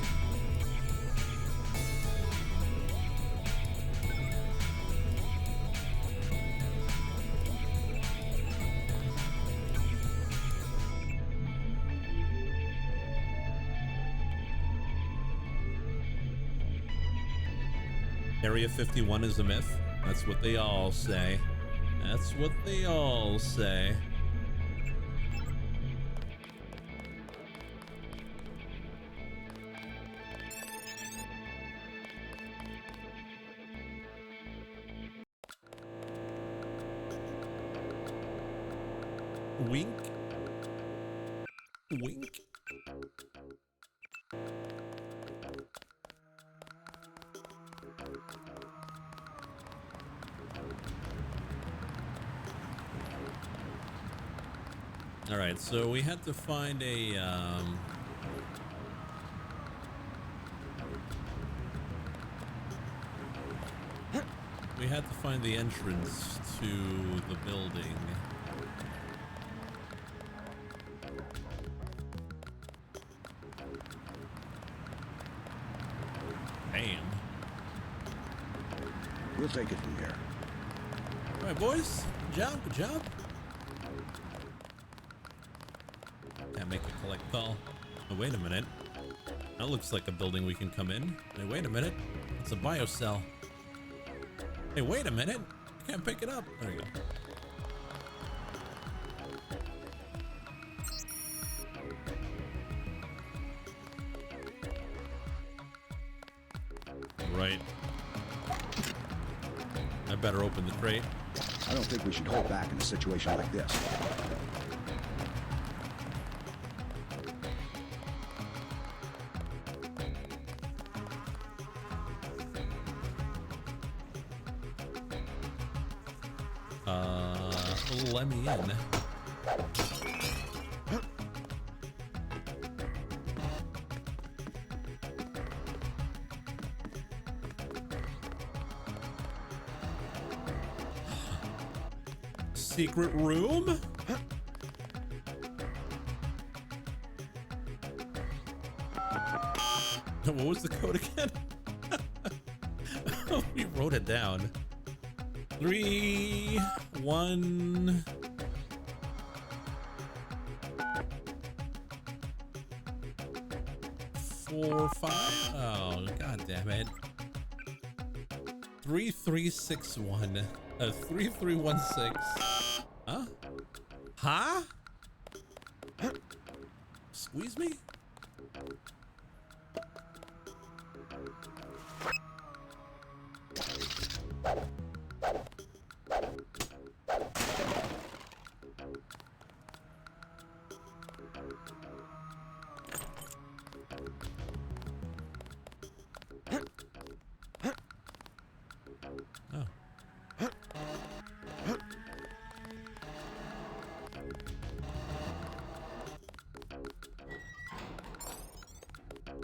Area 51 is a myth. That's what they all say. That's what they all say. Wink. Wink. All right, so we had to find a we had to find the entrance to the building. Damn. We'll take it from here. All right, boys. Good job. Good job. Can't make a collect call. Oh, wait a minute. That looks like a building we can come in. Hey, wait a minute. It's a biocell. Hey, wait a minute. I can't pick it up. There we go. Right. I better open the crate. I don't think we should hold back in a situation like this. Let me in. Secret room? What was the code again? We wrote it down. 3, 1. Four, 5. Oh, god damn it. 3361. 3316. Huh? Huh? Squeeze me?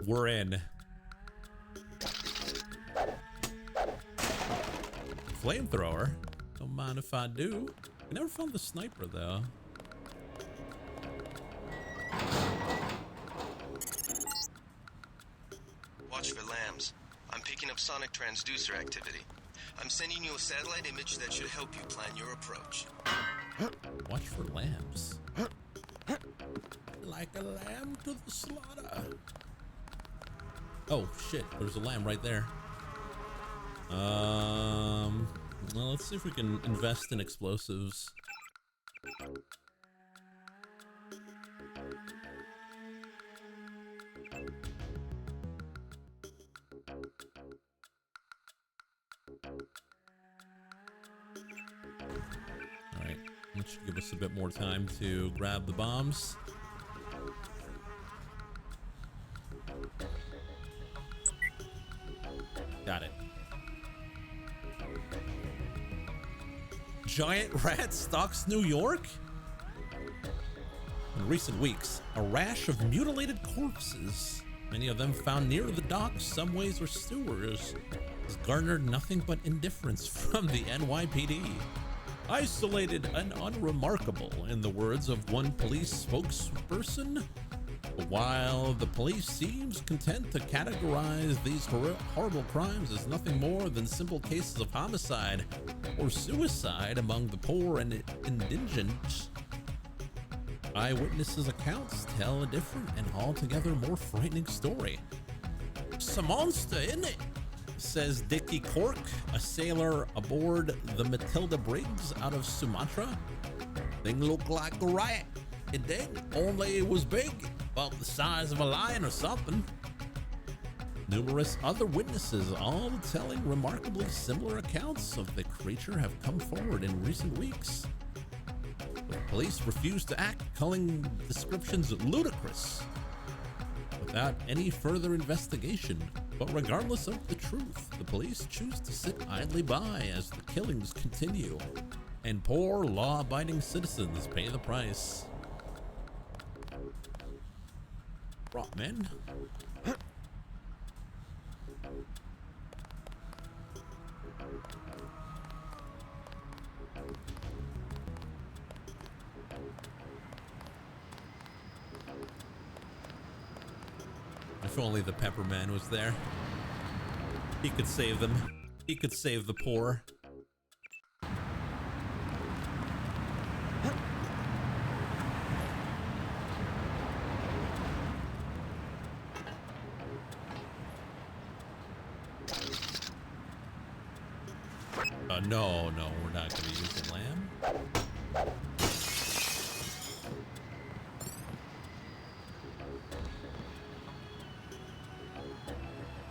We're in. Flamethrower? Don't mind if I do. I never found the sniper though. Watch for lambs. I'm picking up sonic transducer activity. I'm sending you a satellite image that should help you plan your approach. Watch for lambs. Like a lamb to the slaughter. Oh shit, there's a lamb right there. Well, let's see if we can invest in explosives. Which should give us a bit more time to grab the bombs. Got it. Giant rat stalks New York? In recent weeks, a rash of mutilated corpses, many of them found near the docks, subways, or sewers, has garnered nothing but indifference from the NYPD. Isolated and unremarkable, in the words of one police spokesperson. While the police seems content to categorize these horrible crimes as nothing more than simple cases of homicide or suicide among the poor and indigent, eyewitnesses' accounts tell a different and altogether more frightening story. "It's a monster, isn't it?" says Dickie Cork, a sailor aboard the Matilda Briggs out of Sumatra. "Thing looked like a rat. It did, only it was big, about the size of a lion or something." Numerous other witnesses, all telling remarkably similar accounts of the creature, have come forward in recent weeks. The police refuse to act, calling descriptions ludicrous, without any further investigation. But regardless of the truth, the police choose to sit idly by as the killings continue, and poor law-abiding citizens pay the price. Right, man. If only the Pepper Man was there. He could save them. He could save the poor. No, we're not going to use the lamb.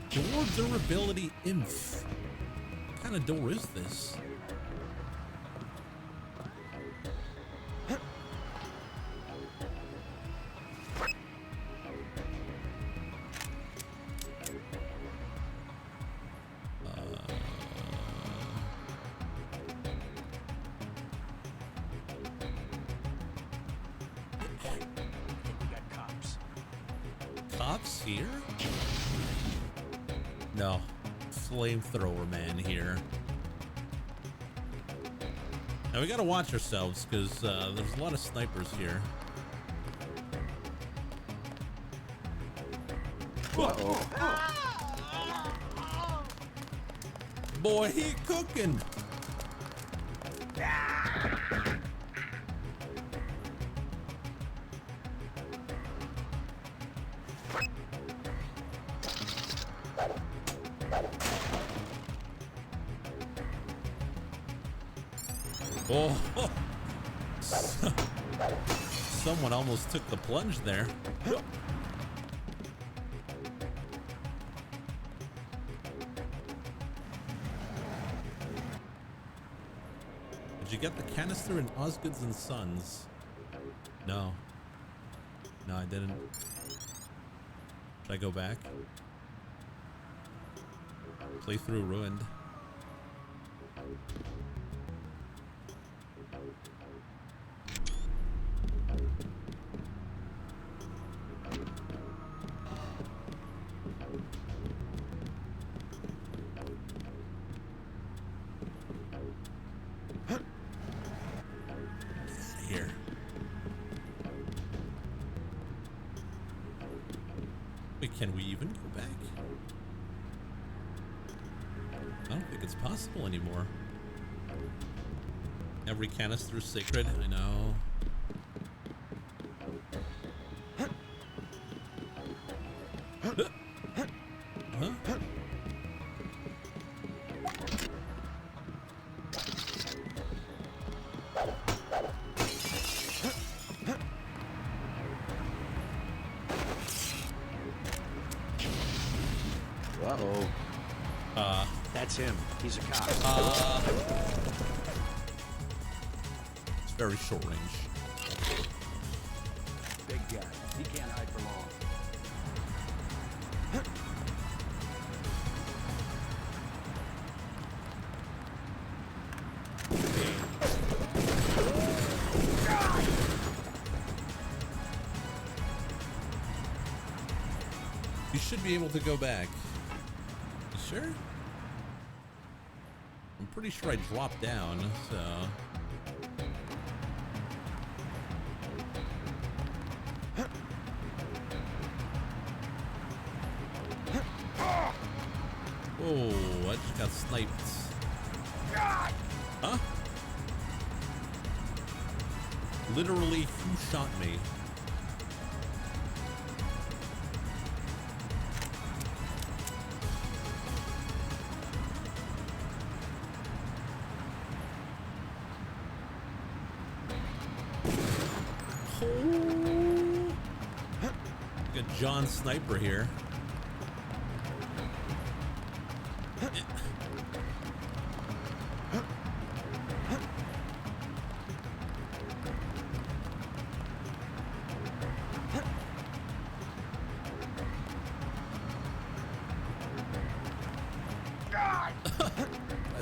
Door durability inf. What kind of door is this? Cops here? No, flamethrower man here. Now we gotta watch ourselves because there's a lot of snipers here. Boy, he cooking. Oh, someone almost took the plunge there. Did you get the canister in Osgood's and Sons? No. No, I didn't. Should I go back? Playthrough ruined. Can we even go back? I don't think it's possible anymore. Every canister is sacred, I know. Huh? That's him. He's a cop. very short range. Big guy. He can't hide for long. You should be able to go back. You sure? I'm pretty sure I dropped down, so... Oh, I just got sniped. Huh? Literally, who shot me? Got John Sniper here.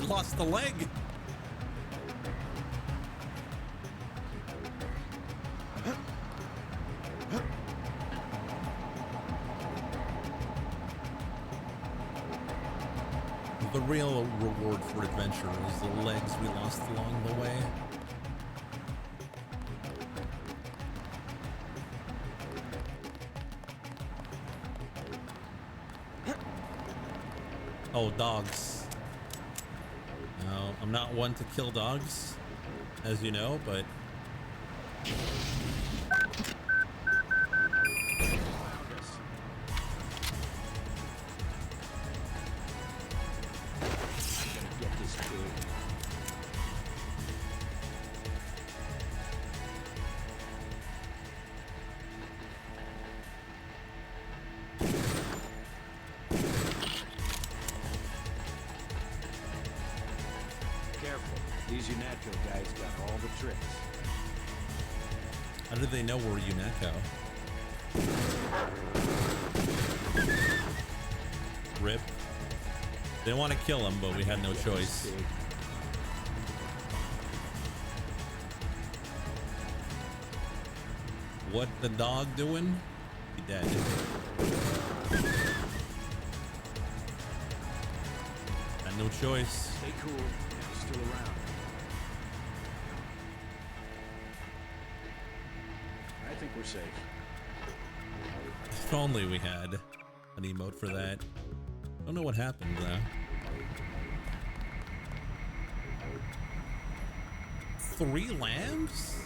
I lost the leg. The real reward for adventure is the legs we lost along the way. Oh, dogs. No, I'm not one to kill dogs, as you know, but... These UNATCO guys got all the tricks. How did they know we're UNATCO? Rip. They want to kill him, but we had no choice. What the dog doing? He dead. Had no choice. Stay cool. He's still around. I think we're safe. If only we had an emote for that. Don't know what happened though. 3 lambs?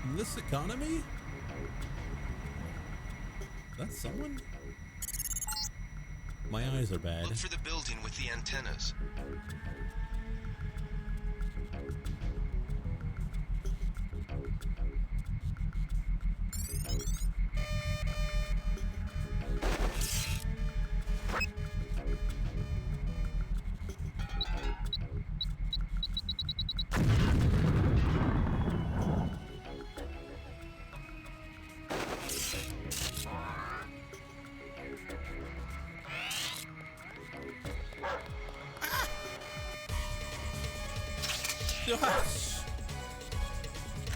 In this economy? That's someone? My eyes are bad. Look for the building with the antennas. Gosh,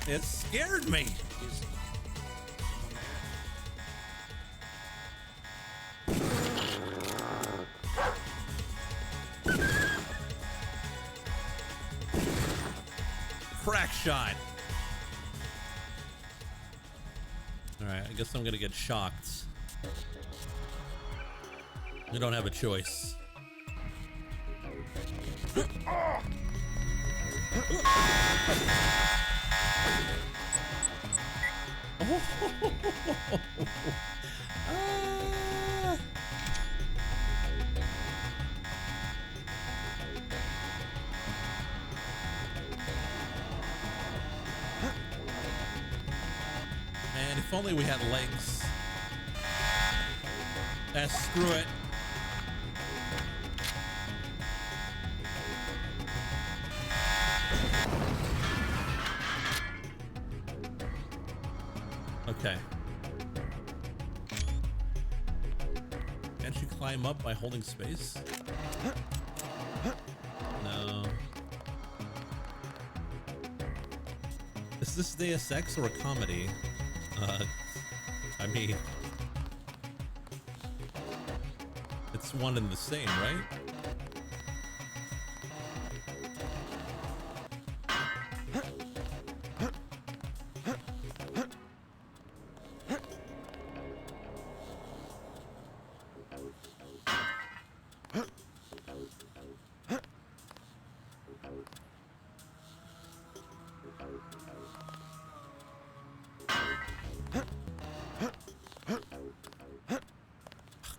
it scared me. Crack shot. All right, I guess I'm gonna get shocked. We don't have a choice. Man, if only we had legs. Screw it. Can't you climb up by holding space? No. Is this Deus Ex or a comedy? I mean, it's one and the same, right?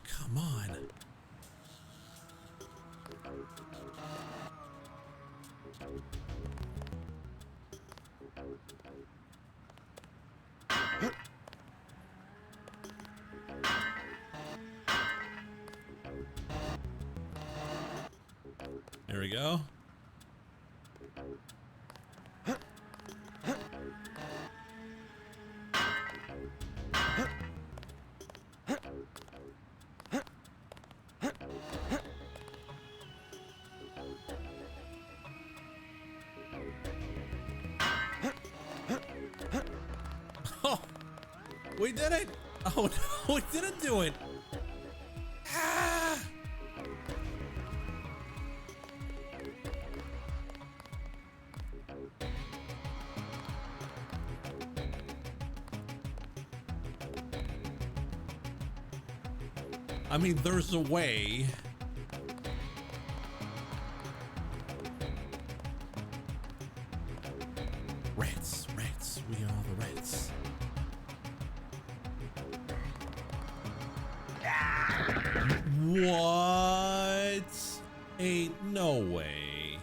Come on. There we go. Oh, we did it! Oh no, we didn't do it! Ah! I mean, there's a way. Rats, rats, we are the rats. What? Ain't no way.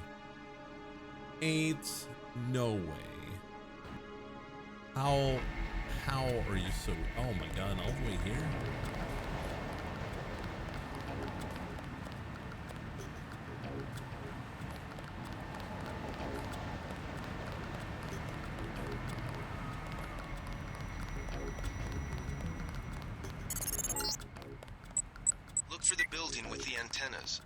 Ain't no way. How are you so, oh my god, all the way here? Look for the building with the antennas.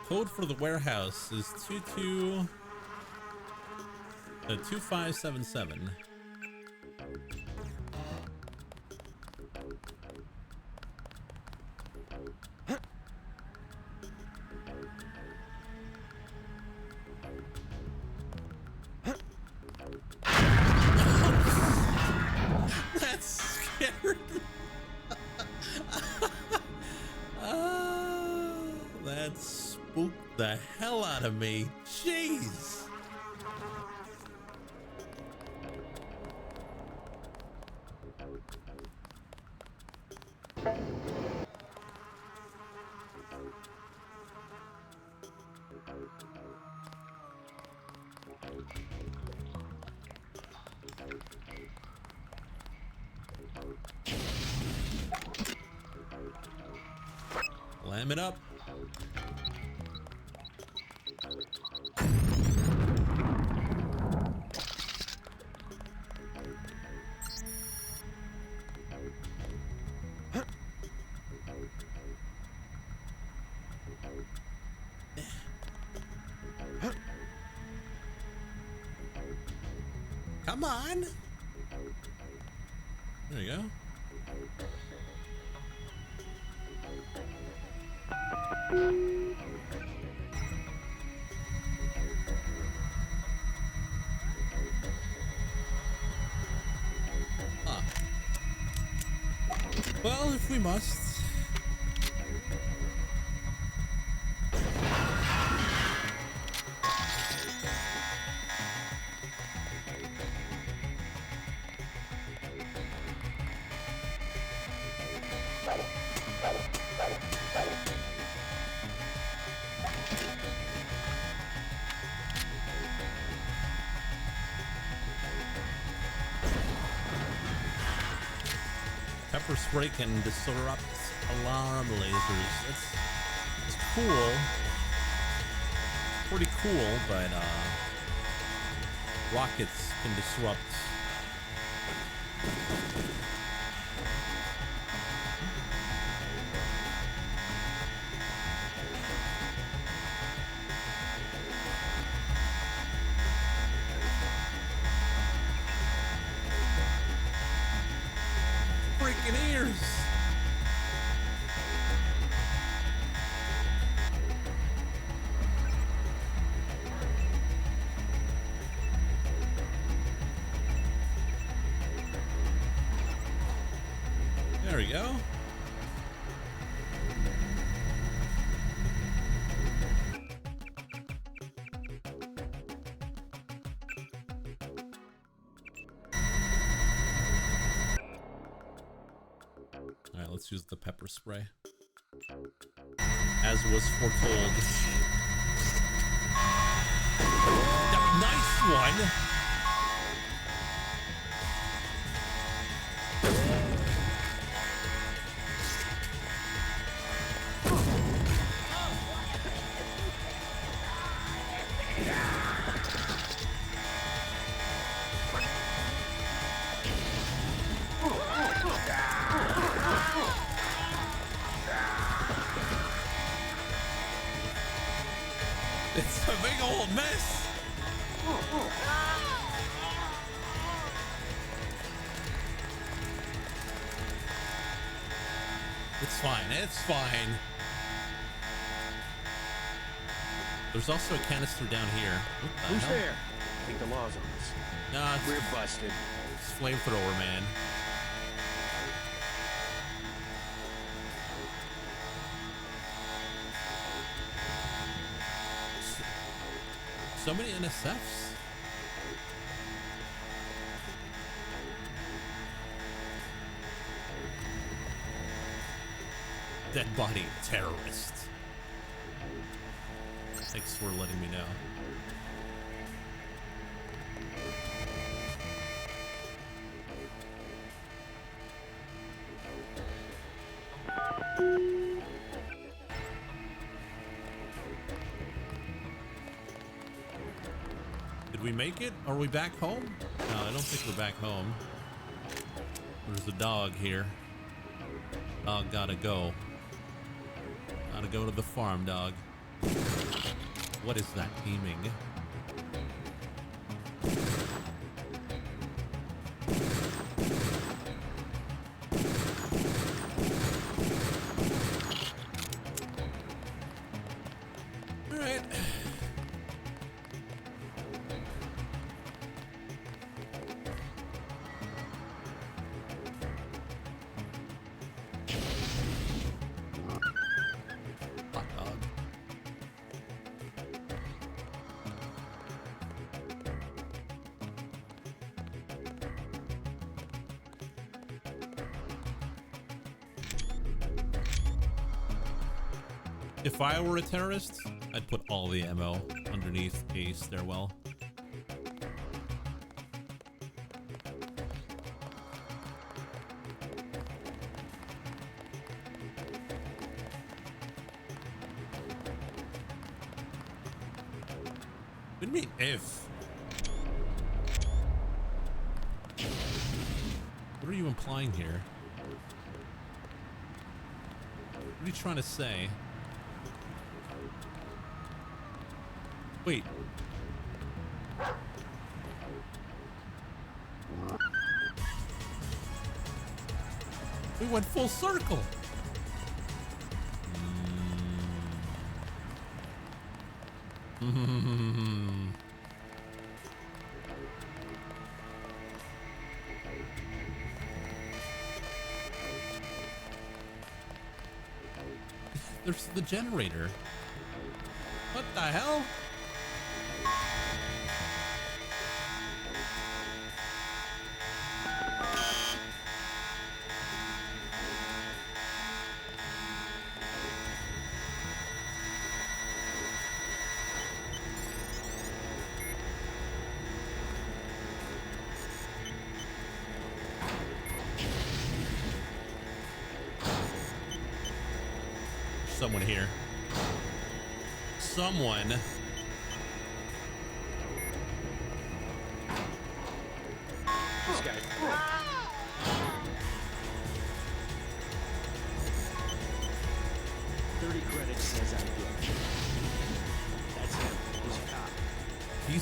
Code for the warehouse is 2577. That's scary. That spooked the hell out of me. Jeez. Lam it up. Come on. There you go. Huh. Well, if we must. Pepper spray can disrupt alarm lasers. It's cool. Pretty cool, but Rockets can disrupt. Freaking ears! There we go. All right, let's use the pepper spray. As was foretold. Nice one. It's a big old mess. It's fine. It's fine. There's also a canister down here. Who's there? I think the law's on us. Nah, we're busted. It's flamethrower, man. So many NSFs. Dead body terrorist. Thanks for letting me know. Did we make it? Are we back home? No, I don't think we're back home. There's a dog here. Dog gotta go. Gotta go to the farm, dog. What is that aiming? All right. Hot dog. If I were a terrorist, I'd put all the ammo underneath a stairwell. What do you mean if? What are you implying here? What are you trying to say? Wait. We went full circle. There's the generator. What the hell? Someone here. Someone.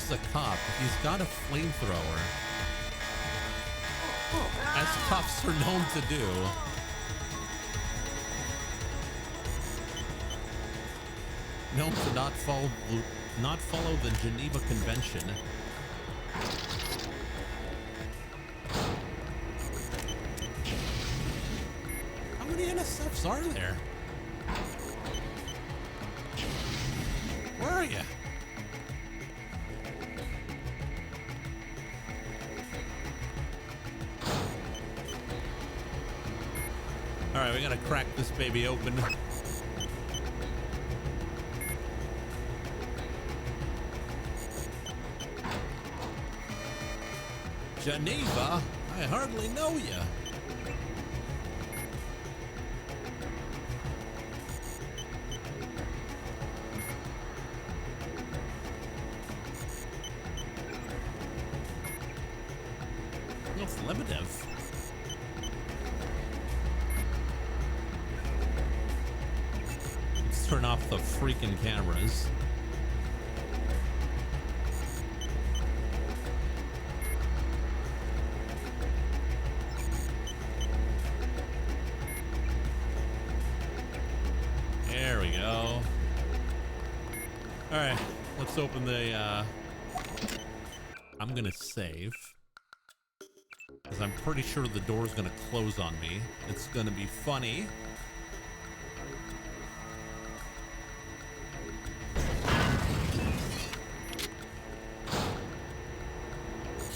is a cop. He's got a flamethrower. As cops are known to do. Known to not follow the Geneva Convention. How many NSFs are there? Where are you? All right, we gotta crack this baby open. Geneva? I hardly know you. It's Lebedev. Let's turn off the freaking cameras. There we go. All right, let's open the, I'm gonna save. Because I'm pretty sure the door's gonna close on me. It's gonna be funny.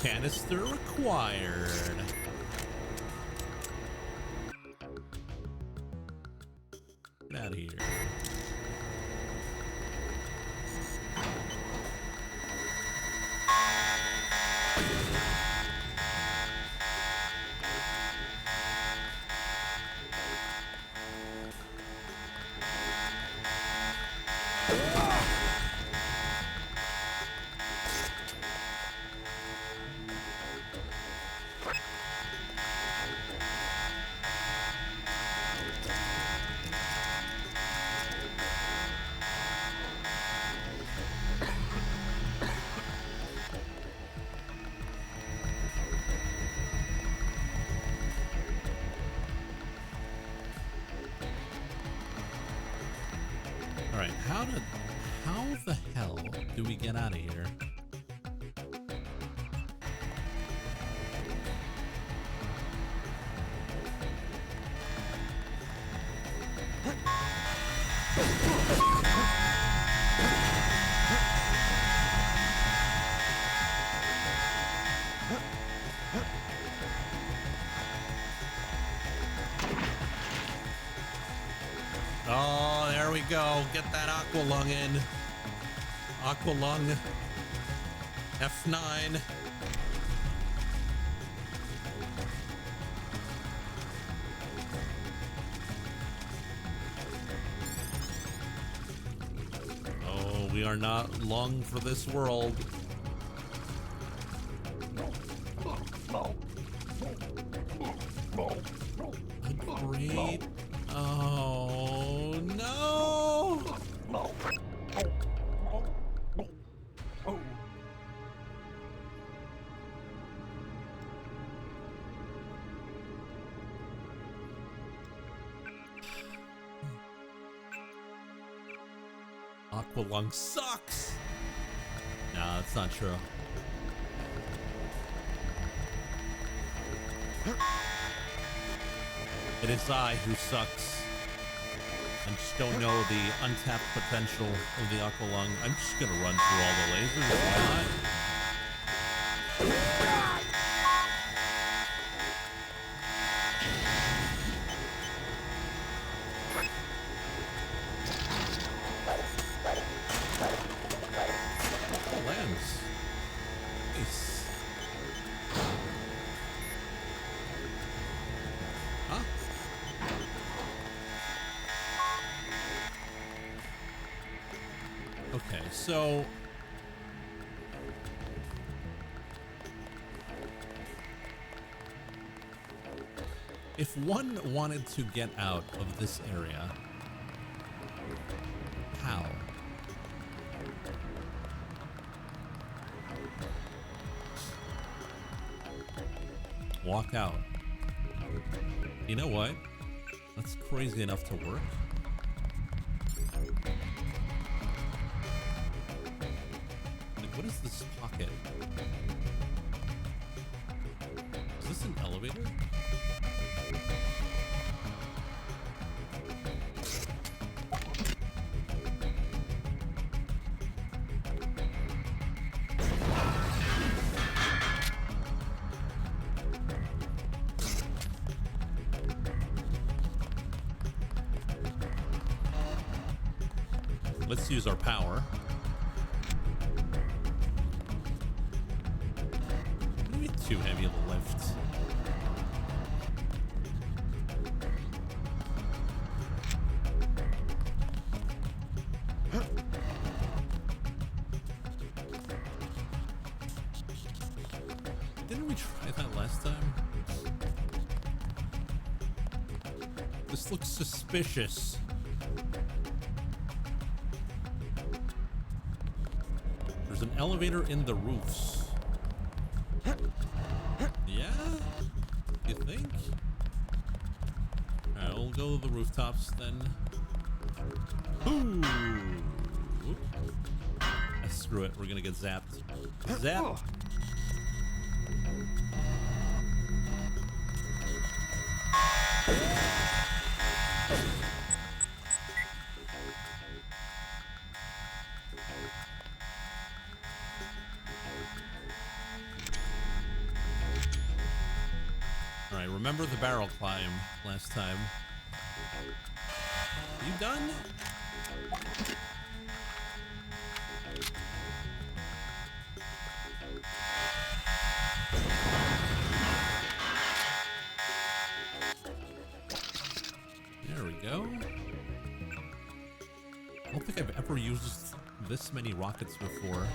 Canister required. Get out of here. Alright, how the hell do we get out of here? Oh, there we go. Get that aqua lung in. Aqua lung. F9. Oh, we are not long for this world. Great. Oh no! Aqualung sucks! Nah, that's not true. It is I who sucks. I just don't know the untapped potential of the Aqualung. I'm just gonna run through all the lasers. Why not? Lambs. Nice. Huh? Okay, so if one wanted to get out of this area, how? walk out. You know what? That's crazy enough to work. Like, what is this pocket? Is this an elevator? Let's use our power. Maybe too heavy of a lift. Didn't we try that last time? This looks suspicious. There's an elevator in the roofs. Yeah? You think? Alright, we'll go to the rooftops then. Ooh! Screw it, we're gonna get zapped. Zap! Alright, remember the barrel climb last time. You done? There we go. I don't think I've ever used this many rockets before.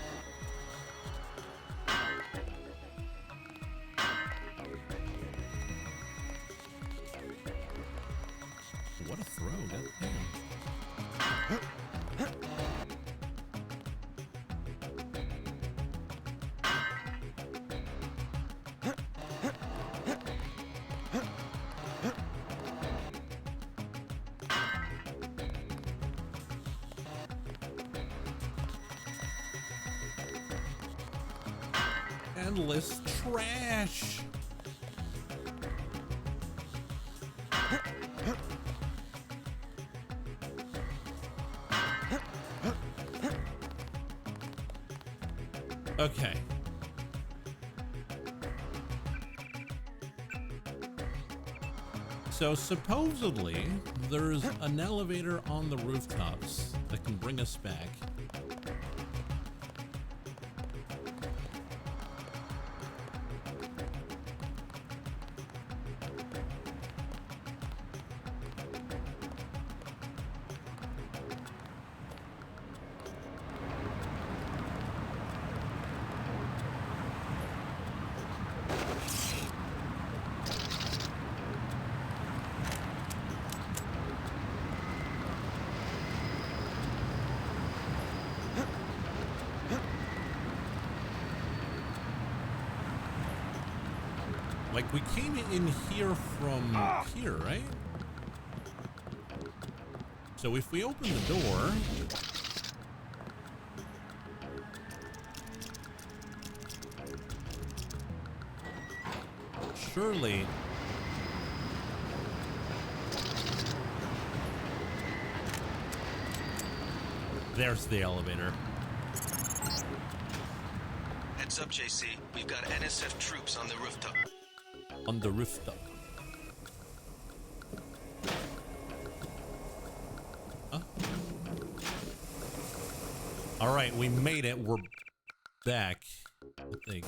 What a throw, goddamn. Endless trash. Okay. So supposedly there's an elevator on the rooftops that can bring us back. Like, we came in here from here, right? So if we open the door... surely... There's the elevator. Heads up, JC. We've got NSF troops on the rooftop. On the rooftop. Huh? All right, we made it. We're back, I think.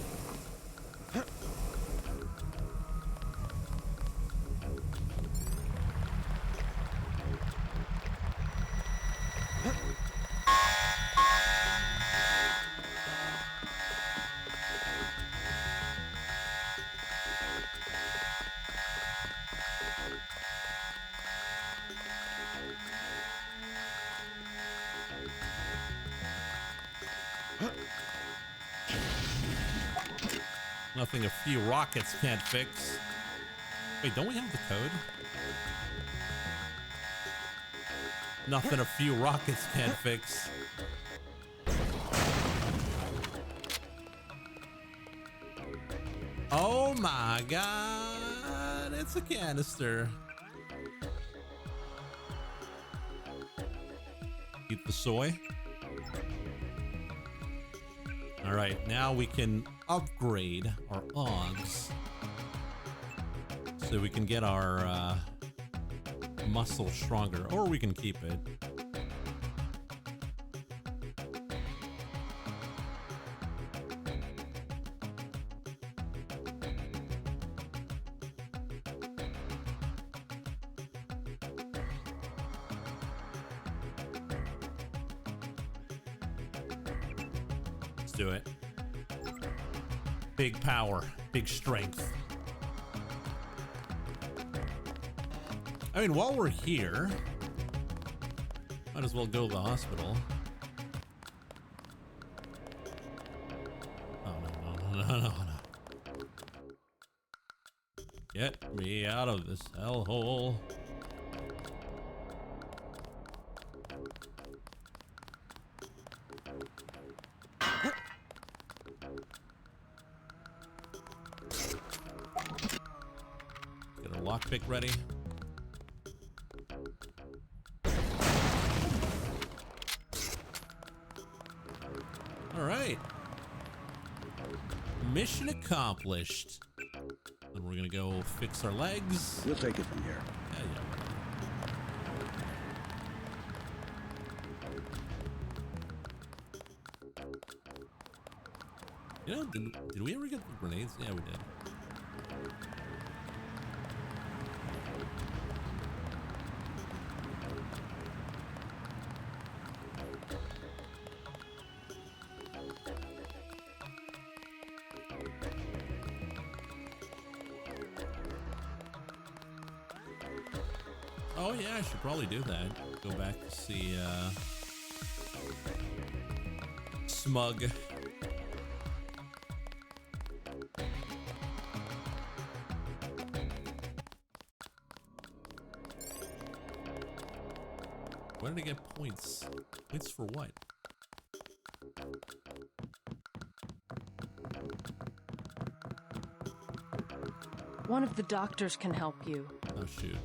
Nothing a few rockets can't fix. Wait, don't we have the code? Nothing a few rockets can't fix. Oh my god, it's a canister. Eat the soy. All right, now we can upgrade our OGs so we can get our muscle stronger, or we can keep it. Do it. Big power, big strength. I mean, while we're here, might as well go to the hospital. Oh, no. Get me out of this hellhole. Lockpick ready. All right. Mission accomplished. And we're gonna go fix our legs. We'll take it from here. Yeah. You know, did we ever get the grenades? Yeah, we did. Oh yeah, I should probably do that. Go back to see Smug. Where did I get points? Points for what? One of the doctors can help you. Oh shoot.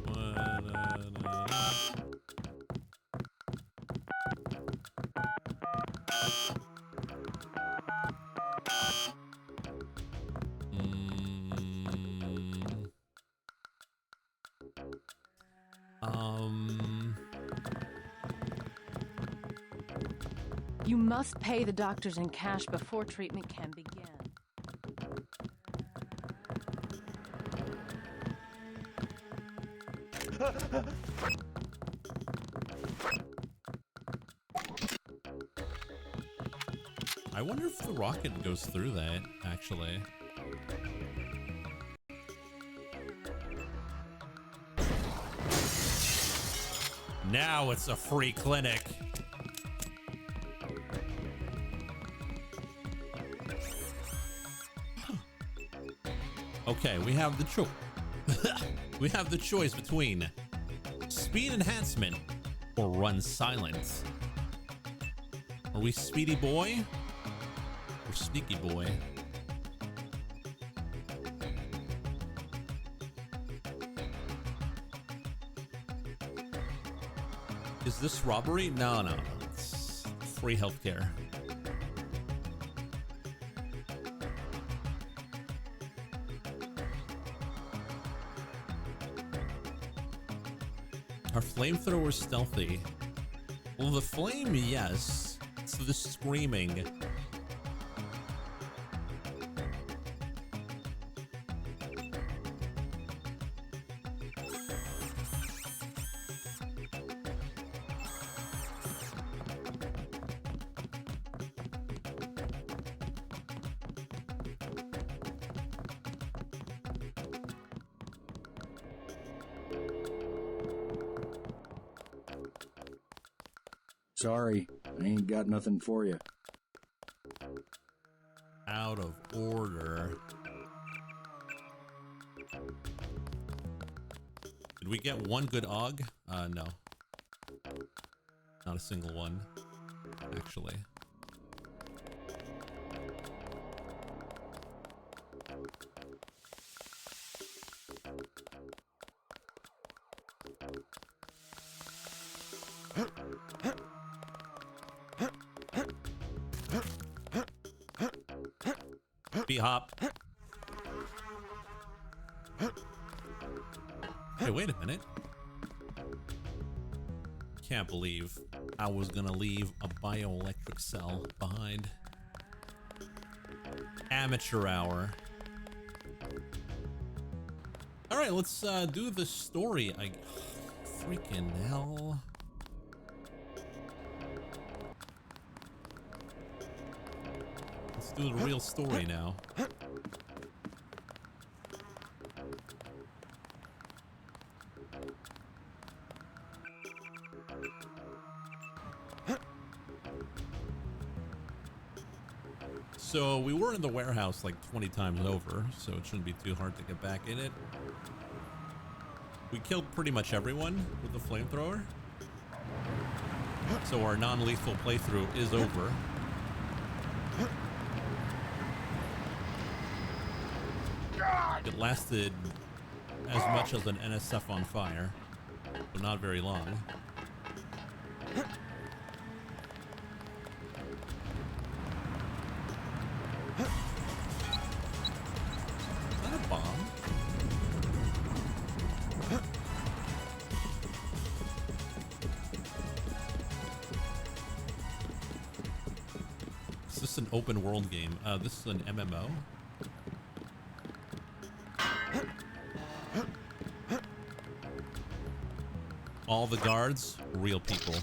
You must pay the doctors in cash before treatment can begin. I wonder if the rocket goes through that, actually. Now it's a free clinic. Okay, we have the we have the choice between speed enhancement or run silent. Are we speedy boy or sneaky boy? Is this robbery? No. It's free healthcare. Are flamethrowers stealthy? Well, the flame, yes. It's the screaming. Sorry, I ain't got nothing for you. Out of order. Did we get one good AUG? No. Not a single one, actually. B-hop. Hey, wait a minute. Can't believe I was gonna leave a bioelectric cell behind. Amateur hour. Alright, let's do the story. Freaking hell. Let's do the real story now. So we were in the warehouse like 20 times over, so it shouldn't be too hard to get back in it. We killed pretty much everyone with the flamethrower. So our non-lethal playthrough is over. It lasted as much as an NSF on fire, but not very long. Open world game. This is an MMO. All the guards, real people.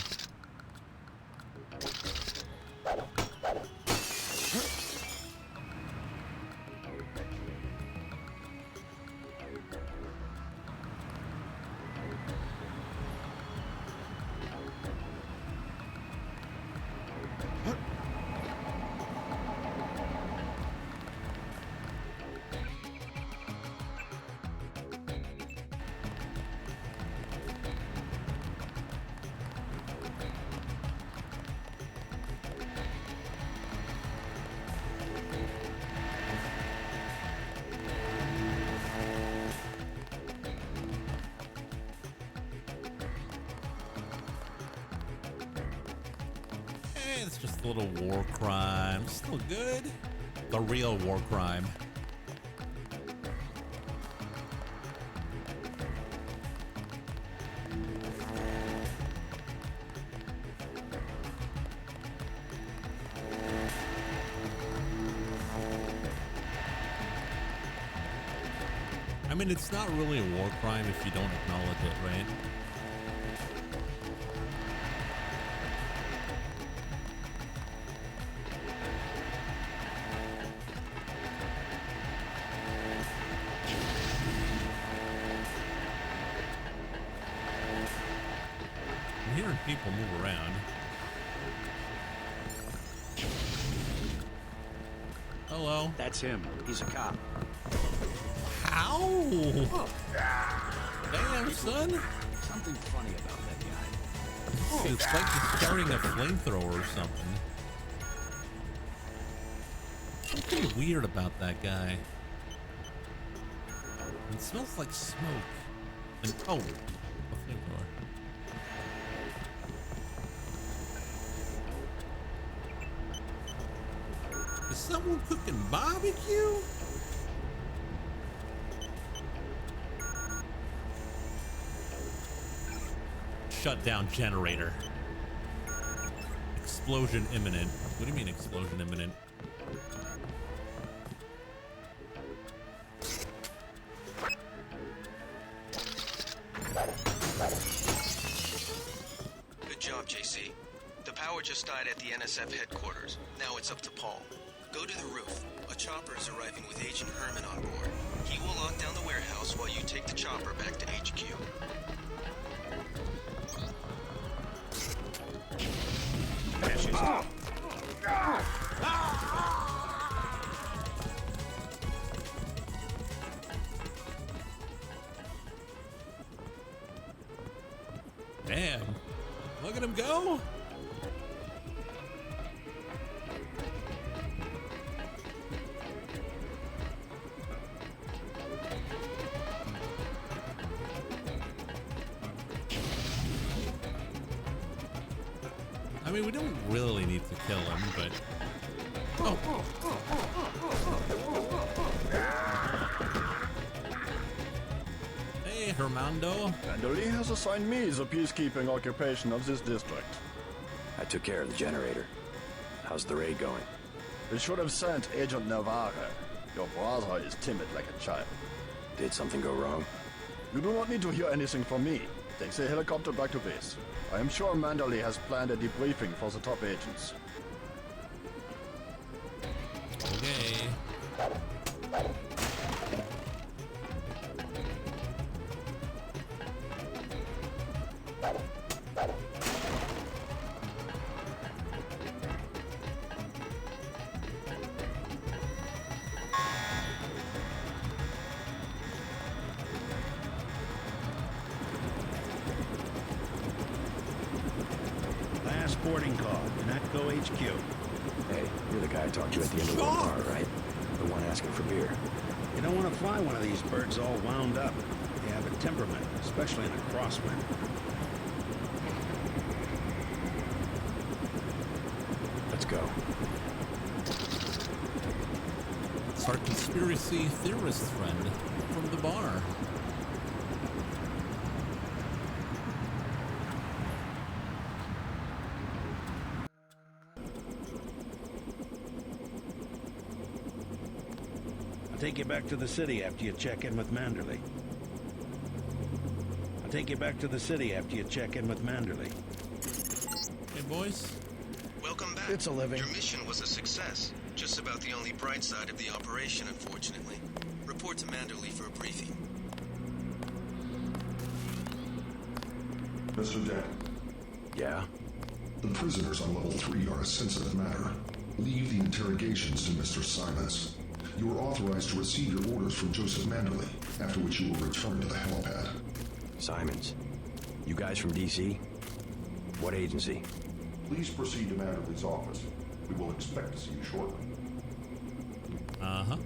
It's just a little war crime. Still good. The real war crime. I mean, it's not really a war crime if you don't acknowledge it, right? People move around. Hello. That's him. He's a cop. How? Damn, son. Something funny about that guy. It's like he's carrying a flamethrower or something. Something weird about that guy. It smells like smoke. And oh, a flamethrower. Is someone cooking barbecue? Shut down generator. Explosion imminent. What do you mean explosion imminent? Good job, JC. The power just died at the NSF headquarters. Now it's up to Paul. Go to the roof. A chopper is arriving with Agent Herman on board. He will lock down the warehouse while you take the chopper back to HQ. Damn. Look at him go. I mean, we don't really need to kill him, but... Oh. Hey, Hermando. Manderly has assigned me the peacekeeping occupation of this district. I took care of the generator. How's the raid going? We should have sent Agent Navarre. Your brother is timid like a child. Did something go wrong? You do not need to hear anything from me. Take the helicopter back to base. I am sure Manderly has planned a debriefing for the top agents. Okay. Last boarding call, Natco HQ. Hey, you're the guy I talked to at the end of the bar, right? The one asking for beer. You don't want to fly one of these birds all wound up. They have a temperament, especially in a crosswind. Let's go. It's our conspiracy theorist friend from the bar. I'll take you back to the city after you check in with Manderly. I'll take you back to the city after you check in with Manderly. Hey, boys. Welcome back. It's a living. Your mission was a success. Just about the only bright side of the operation, unfortunately. Report to Manderly for a briefing. Mr. Dent. Yeah? The prisoners on level 3 are a sensitive matter. Leave the interrogations to Mr. Simons. You are authorized to receive your orders from Joseph Manderly, after which you will return to the helipad. Simons. You guys from DC? What agency? Please proceed to Manderly's office. We will expect to see you shortly. Uh-huh.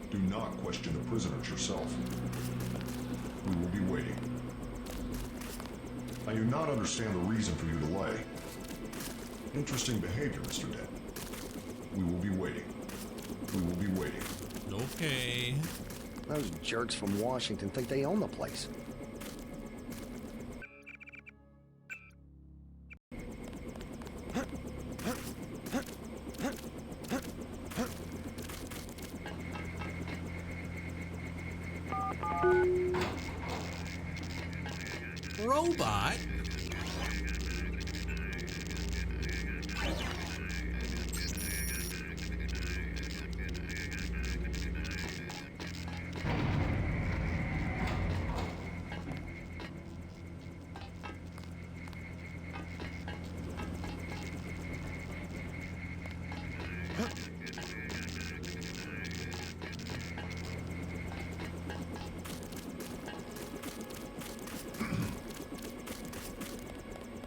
Do not question the prisoners yourself. We will be waiting. I do not understand the reason for your delay. Interesting behavior, Mr. Dent. We will be waiting. We will be waiting. Okay. Those jerks from Washington think they own the place. Robot?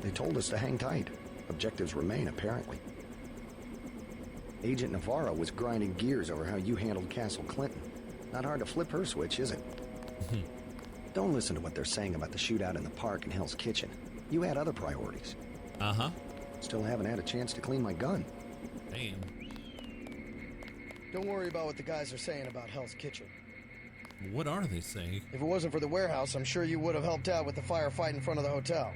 They told us to hang tight. Objectives remain, apparently. Agent Navarro was grinding gears over how you handled Castle Clinton. Not hard to flip her switch, is it? Don't listen to what they're saying about the shootout in the park and Hell's Kitchen. You had other priorities. Uh-huh. Still haven't had a chance to clean my gun. Damn. Don't worry about what the guys are saying about Hell's Kitchen. What are they saying? If it wasn't for the warehouse, I'm sure you would have helped out with the firefight in front of the hotel.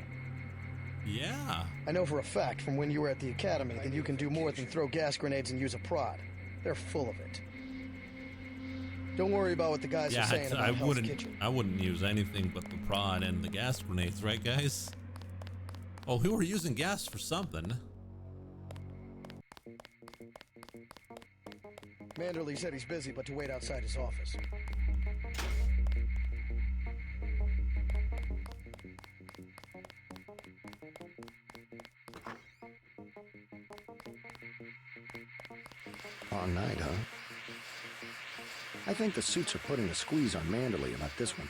Yeah. I know for a fact from when you were at the academy that you can do more than throw gas grenades and use a prod. They're full of it. Don't worry about what the guys are saying about Hell's Kitchen. I wouldn't use anything but the prod and the gas grenades, right, guys? Oh, we were using gas for something. Manderly said he's busy, but to wait outside his office. Long night, huh? I think the suits are putting a squeeze on Manderly about this one.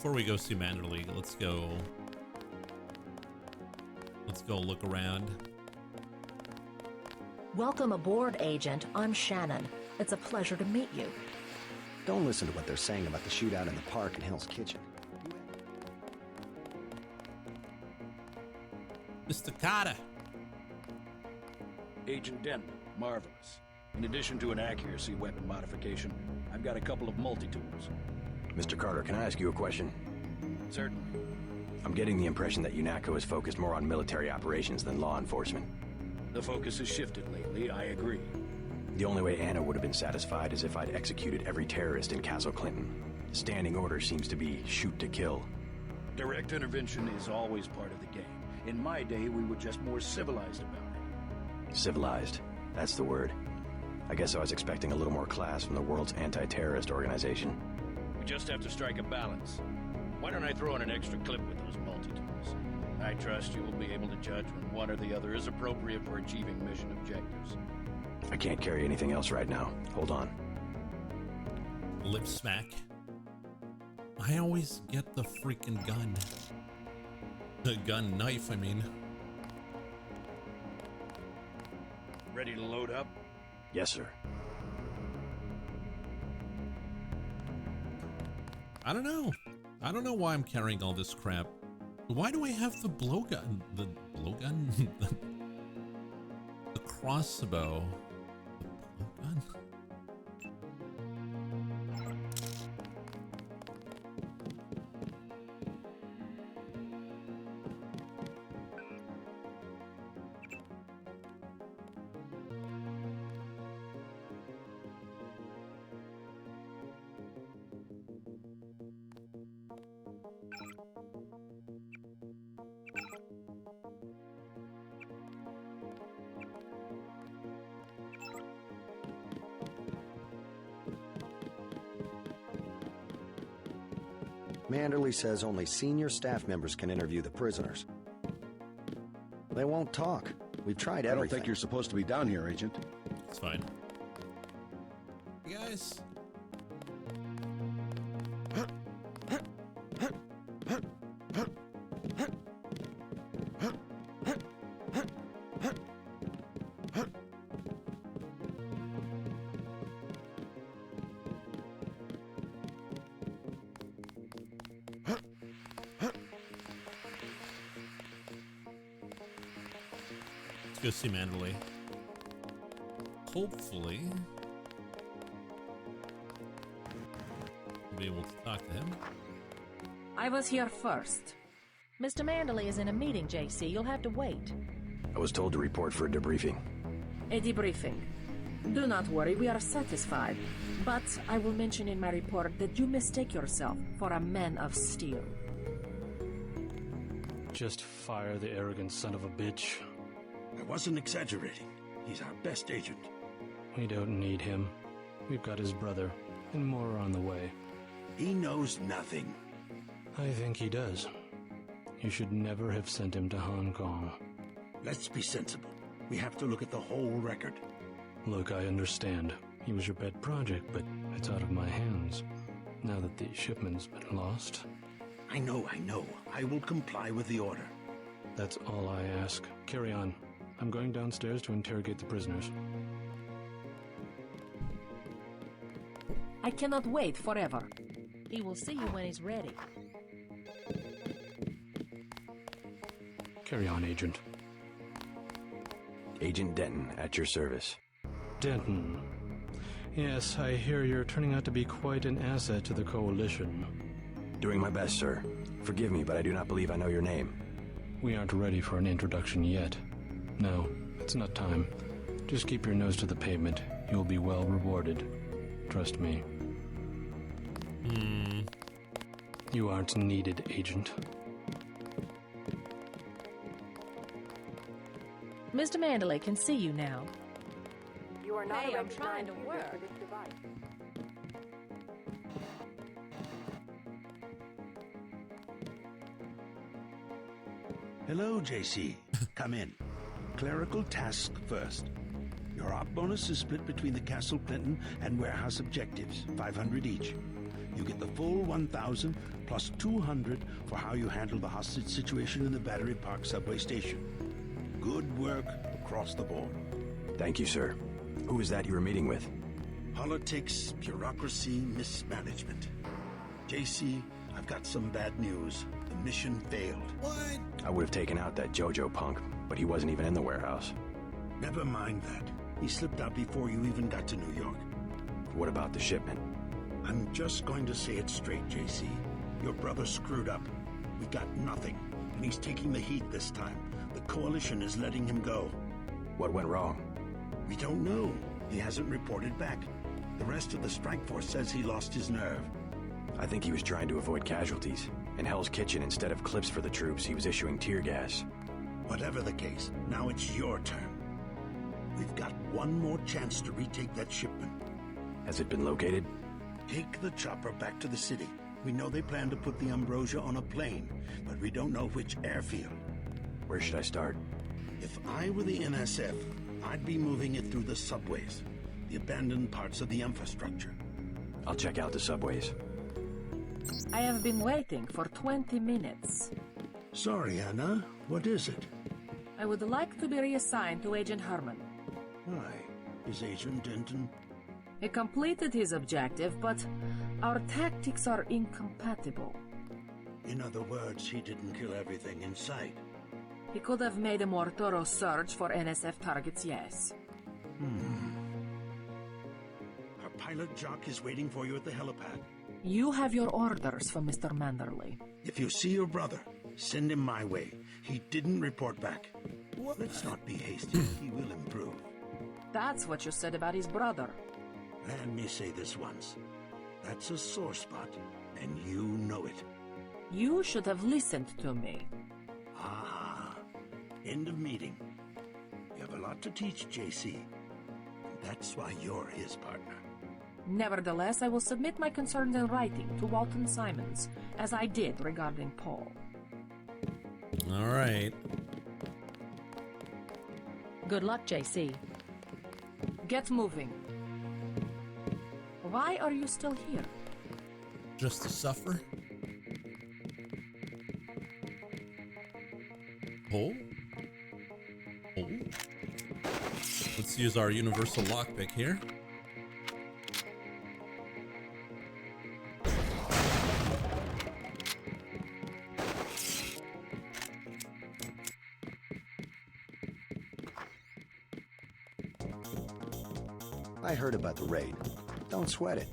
before we go see Manderley, let's go look around. Welcome aboard, Agent. I'm Shannon. It's a pleasure to meet you. Don't listen to what they're saying about the shootout in the park and Hell's Kitchen. Mr. Carter. Agent Denton, marvelous. In addition to an accuracy weapon modification, I've got a couple of multi-tools. Mr. Carter, can I ask you a question? Certainly. I'm getting the impression that UNATCO is focused more on military operations than law enforcement. The focus has shifted lately, I agree. The only way Anna would have been satisfied is if I'd executed every terrorist in Castle Clinton. Standing order seems to be shoot to kill. Direct intervention is always part of the game. In my day, we were just more civilized about it. Civilized. That's the word. I guess I was expecting a little more class from the world's anti-terrorist organization. We just have to strike a balance. Why don't I throw in an extra clip with those multi-tools? I trust you will be able to judge when one or the other is appropriate for achieving mission objectives. I can't carry anything else right now. Hold on. Lip smack. I always get the freaking gun. The gun knife, I mean. Ready to load up? Yes, sir. I don't know. I don't know why I'm carrying all this crap. Why do I have the blowgun? The blowgun? The crossbow. The blowgun? Manderley says only senior staff members can interview the prisoners. They won't talk. We've tried everything. I don't think you're supposed to be down here, Agent. It's fine. Hey guys. Go see Manderley. Hopefully we'll be able to talk to him. I was here first. Mr. Manderley is in a meeting, JC. You'll have to wait. I was told to report for a debriefing. A debriefing. Do not worry, we are satisfied. But I will mention in my report that you mistake yourself for a man of steel. Just fire the arrogant son of a bitch. I wasn't exaggerating. He's our best agent. We don't need him. We've got his brother, and more are on the way. He knows nothing. I think he does. You should never have sent him to Hong Kong. Let's be sensible. We have to look at the whole record. Look, I understand. He was your pet project, but it's out of my hands. Now that the shipment's been lost. I know. I will comply with the order. That's all I ask. Carry on. I'm going downstairs to interrogate the prisoners. I cannot wait forever. He will see you when he's ready. Carry on, Agent. Agent Denton, at your service. Denton. Yes, I hear you're turning out to be quite an asset to the Coalition. Doing my best, sir. Forgive me, but I do not believe I know your name. We aren't ready for an introduction yet. No, it's not time. Just keep your nose to the pavement. You'll be well rewarded. Trust me. You aren't needed, Agent. Mr. Manderley can see you now. You are not I'm trying to work. For this device. Hello, JC. Come in. Clerical task first. Your op bonus is split between the Castle Clinton and warehouse objectives, 500 each. You get the full 1,000 plus 200 for how you handle the hostage situation in the Battery Park subway station. Good work across the board. Thank you, sir. Who is that you were meeting with? Politics, bureaucracy, mismanagement. JC, I've got some bad news. The mission failed. What? I would have taken out that JoJo punk, but he wasn't even in the warehouse. Never mind that. He slipped out before you even got to New York. What about the shipment? I'm just going to say it straight, JC. Your brother screwed up. We got nothing, and he's taking the heat this time. The Coalition is letting him go. What went wrong? We don't know. He hasn't reported back. The rest of the strike force says he lost his nerve. I think he was trying to avoid casualties. In Hell's Kitchen, instead of clips for the troops, he was issuing tear gas. Whatever the case, now it's your turn. We've got one more chance to retake that shipment. Has it been located? Take the chopper back to the city. We know they plan to put the Ambrosia on a plane, but we don't know which airfield. Where should I start? If I were the NSF, I'd be moving it through the subways, the abandoned parts of the infrastructure. I'll check out the subways. I have been waiting for 20 minutes. Sorry, Anna. What is it? I would like to be reassigned to Agent Herman. Why? Is Agent Denton... He completed his objective, but our tactics are incompatible. In other words, he didn't kill everything in sight. He could have made a more thorough search for NSF targets, yes. Our pilot Jock is waiting for you at the helipad. You have your orders for Mr. Manderley. If you see your brother, send him my way. He didn't report back. Let's not be hasty. He will improve. That's what you said about his brother. Let me say this once. That's a sore spot, and you know it. You should have listened to me. Ah, end of meeting. You have a lot to teach, JC. And that's why you're his partner. Nevertheless, I will submit my concerns in writing to Walton Simons, as I did regarding Paul. All right. Good luck, JC. Get moving. Why are you still here? Just to suffer? Oh? Oh? Let's use our universal lockpick here. I heard about the raid. Don't sweat it.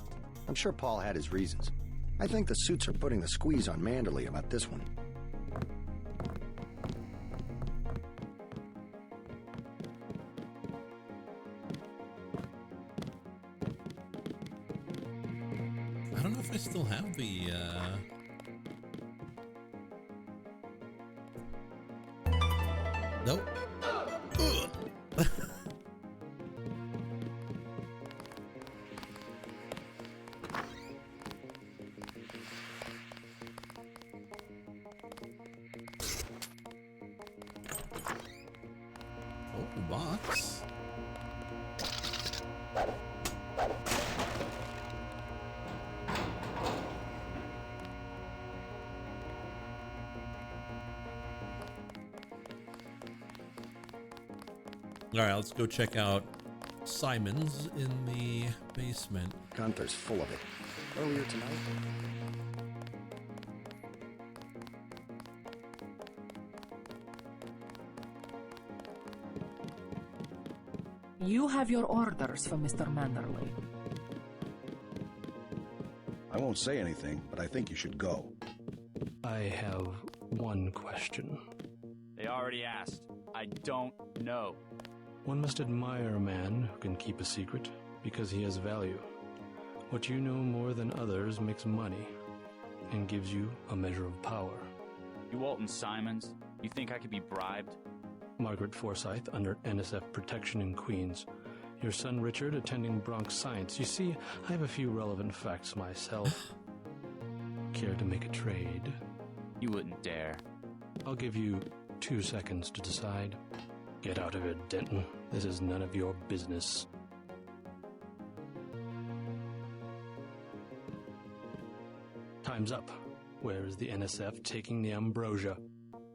I'm sure Paul had his reasons. I think the suits are putting the squeeze on Manderley about this one. I don't know if I still have the, Nope. Box. All right, let's go check out Simon's in the basement. Gunther's full of it. Earlier tonight. You have your orders for Mr. Manderley. I won't say anything, but I think you should go. I have one question. They already asked. I don't know. One must admire a man who can keep a secret because he has value. What you know more than others makes money and gives you a measure of power. You Walton Simons, you think I could be bribed? Margaret Forsyth under NSF protection in Queens. Your son Richard attending Bronx Science. You see, I have a few relevant facts myself. Care to make a trade? You wouldn't dare. I'll give you 2 seconds to decide. Get out of it, Denton. This is none of your business. Time's up. Where is the NSF taking the ambrosia?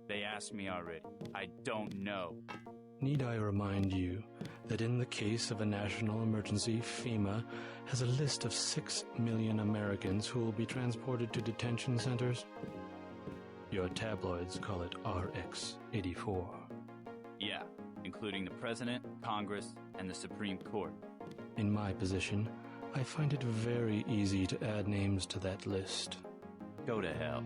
They asked me already. I don't know. Need I remind you that in the case of a national emergency, FEMA has a list of 6 million Americans who will be transported to detention centers? Your tabloids call it RX-84. Yeah, including the President, Congress, and the Supreme Court. In my position, I find it very easy to add names to that list. Go to hell.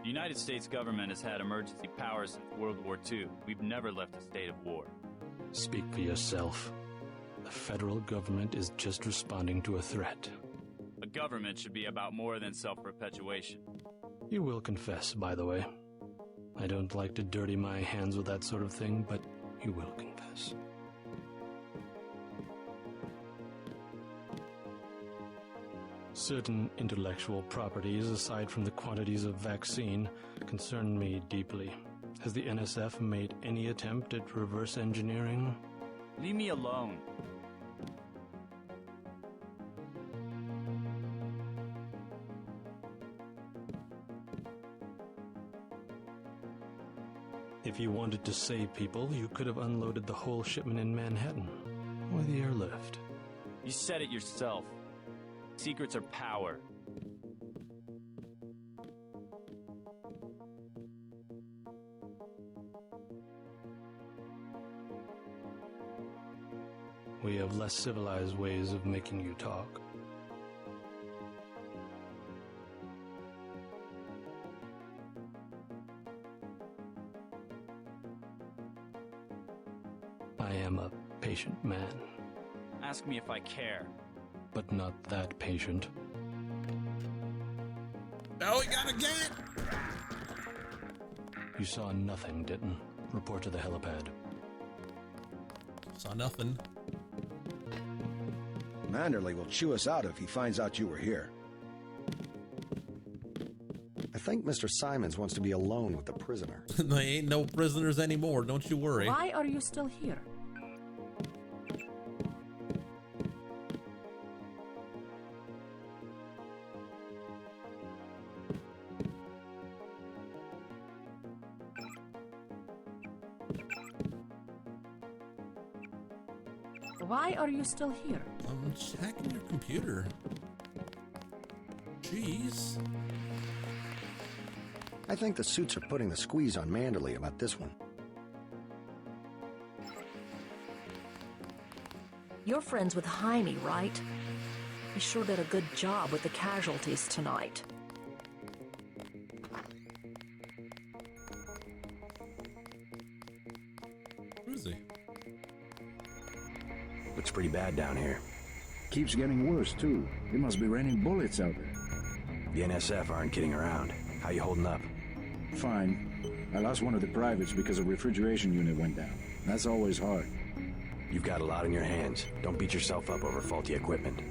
The United States government has had emergency powers since World War II. We've never left a state of war. Speak for yourself. The federal government is just responding to a threat. A government should be about more than self-perpetuation. You will confess, by the way. I don't like to dirty my hands with that sort of thing, but you will confess. Certain intellectual properties, aside from the quantities of vaccine, concern me deeply. Has the NSF made any attempt at reverse engineering? Leave me alone. If you wanted to save people, you could have unloaded the whole shipment in Manhattan, or the airlift. You said it yourself. Secrets are power. We have less civilized ways of making you talk. I am a patient man. Ask me if I care. But not that patient. Oh, he got a gat! You saw nothing, Ditton. Report to the helipad. Saw nothing. Manderley will chew us out if he finds out you were here. I think Mr. Simons wants to be alone with the prisoner. They ain't no prisoners anymore, don't you worry. Why are you still here? Why are you still here? I'm just hacking your computer. Jeez. I think the suits are putting the squeeze on Manderley about this one. You're friends with Jaime, right? He sure did a good job with the casualties tonight. Who is he? Looks pretty bad down here. Keeps getting worse, too. They must be raining bullets out there. The NSF aren't kidding around. How you holding up? Fine. I lost one of the privates because a refrigeration unit went down. That's always hard. You've got a lot in your hands. Don't beat yourself up over faulty equipment.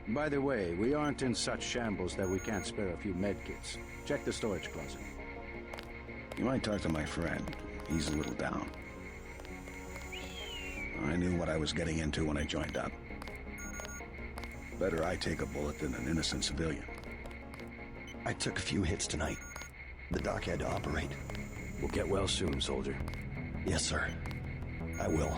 By the way, we aren't in such shambles that we can't spare a few medkits. Check the storage closet. You might talk to my friend. He's a little down. I knew what I was getting into when I joined up. Better I take a bullet than an innocent civilian. I took a few hits tonight. The doc had to operate. We'll get well soon, soldier. Yes, sir. I will.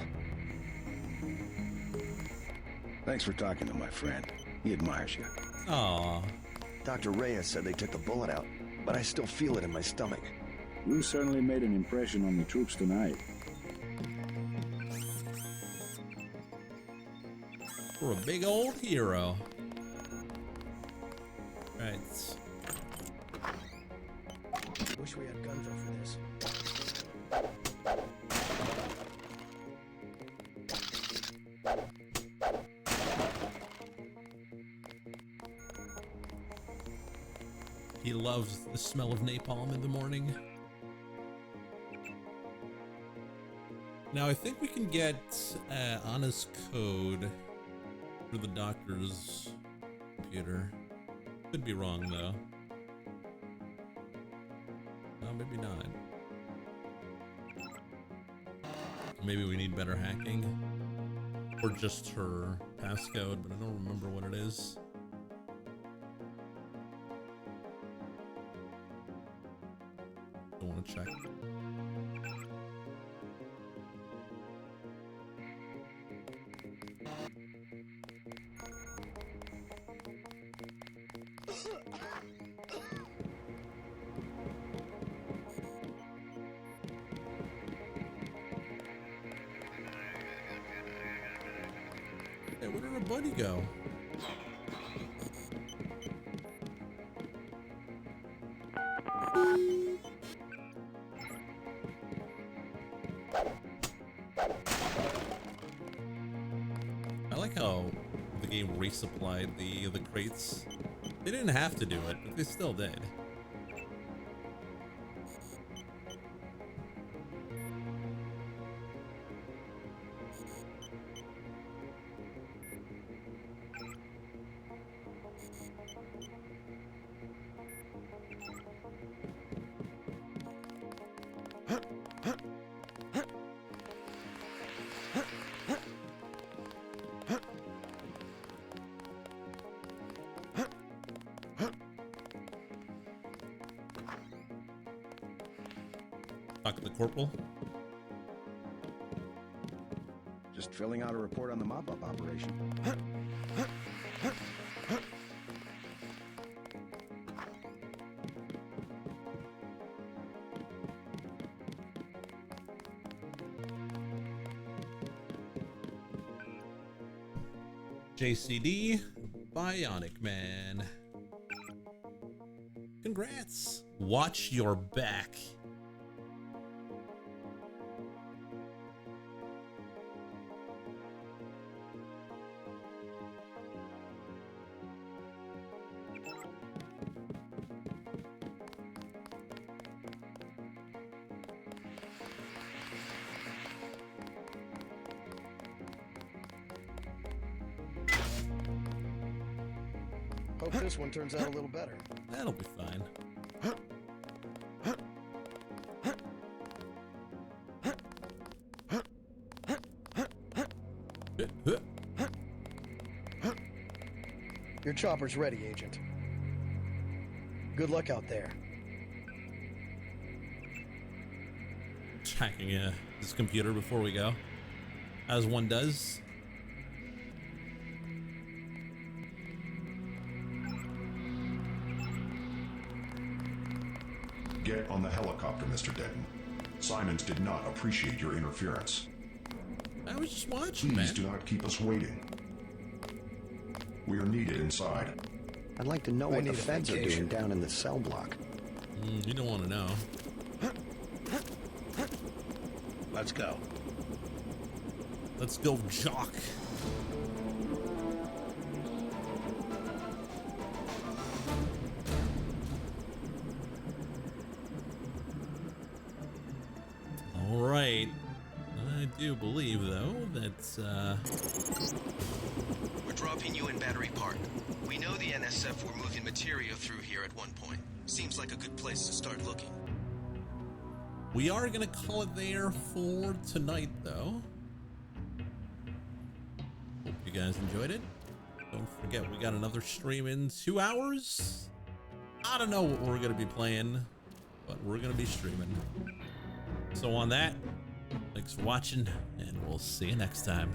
Thanks for talking to my friend. He admires you. Aww. Dr. Reyes said they took the bullet out, but I still feel it in my stomach. You certainly made an impression on the troops tonight. We're a big old hero. Right. Wish we had Gunva for this. He loves the smell of napalm in the morning. Now I think we can get Anna's code for the doctor's computer. Could be wrong though. No, maybe not. Maybe we need better hacking. Or just her passcode, but I don't remember what it is. Don't want to check. Hey, where did our buddy go? I like how the game resupplied the crates. They didn't have to do it, but they still did. Talk to the corporal. Just filling out a report on the mop-up operation. JCD, Bionic Man. Congrats. Watch your back. Hope this one turns out a little better. That'll be fine. Your chopper's ready, Agent. Good luck out there. Checking his computer before we go, as one does. Get on the helicopter, Mr. Denton. Simons did not appreciate your interference. I was just watching, Please man. do not keep us waiting. We are needed inside. I'd like to know what the feds are doing down in the cell block. You don't want to know. Let's go. Let's go, Jock. All right. I do believe, though, that We're dropping you in Battery Park. We know the NSF were moving material through here at one point. Seems like a good place to start looking. we are going to call it there for tonight, though. Hope you guys enjoyed it. Don't forget, we got another stream in 2 hours. I don't know what we're going to be playing, but we're going to be streaming. So on that, thanks for watching, and we'll see you next time.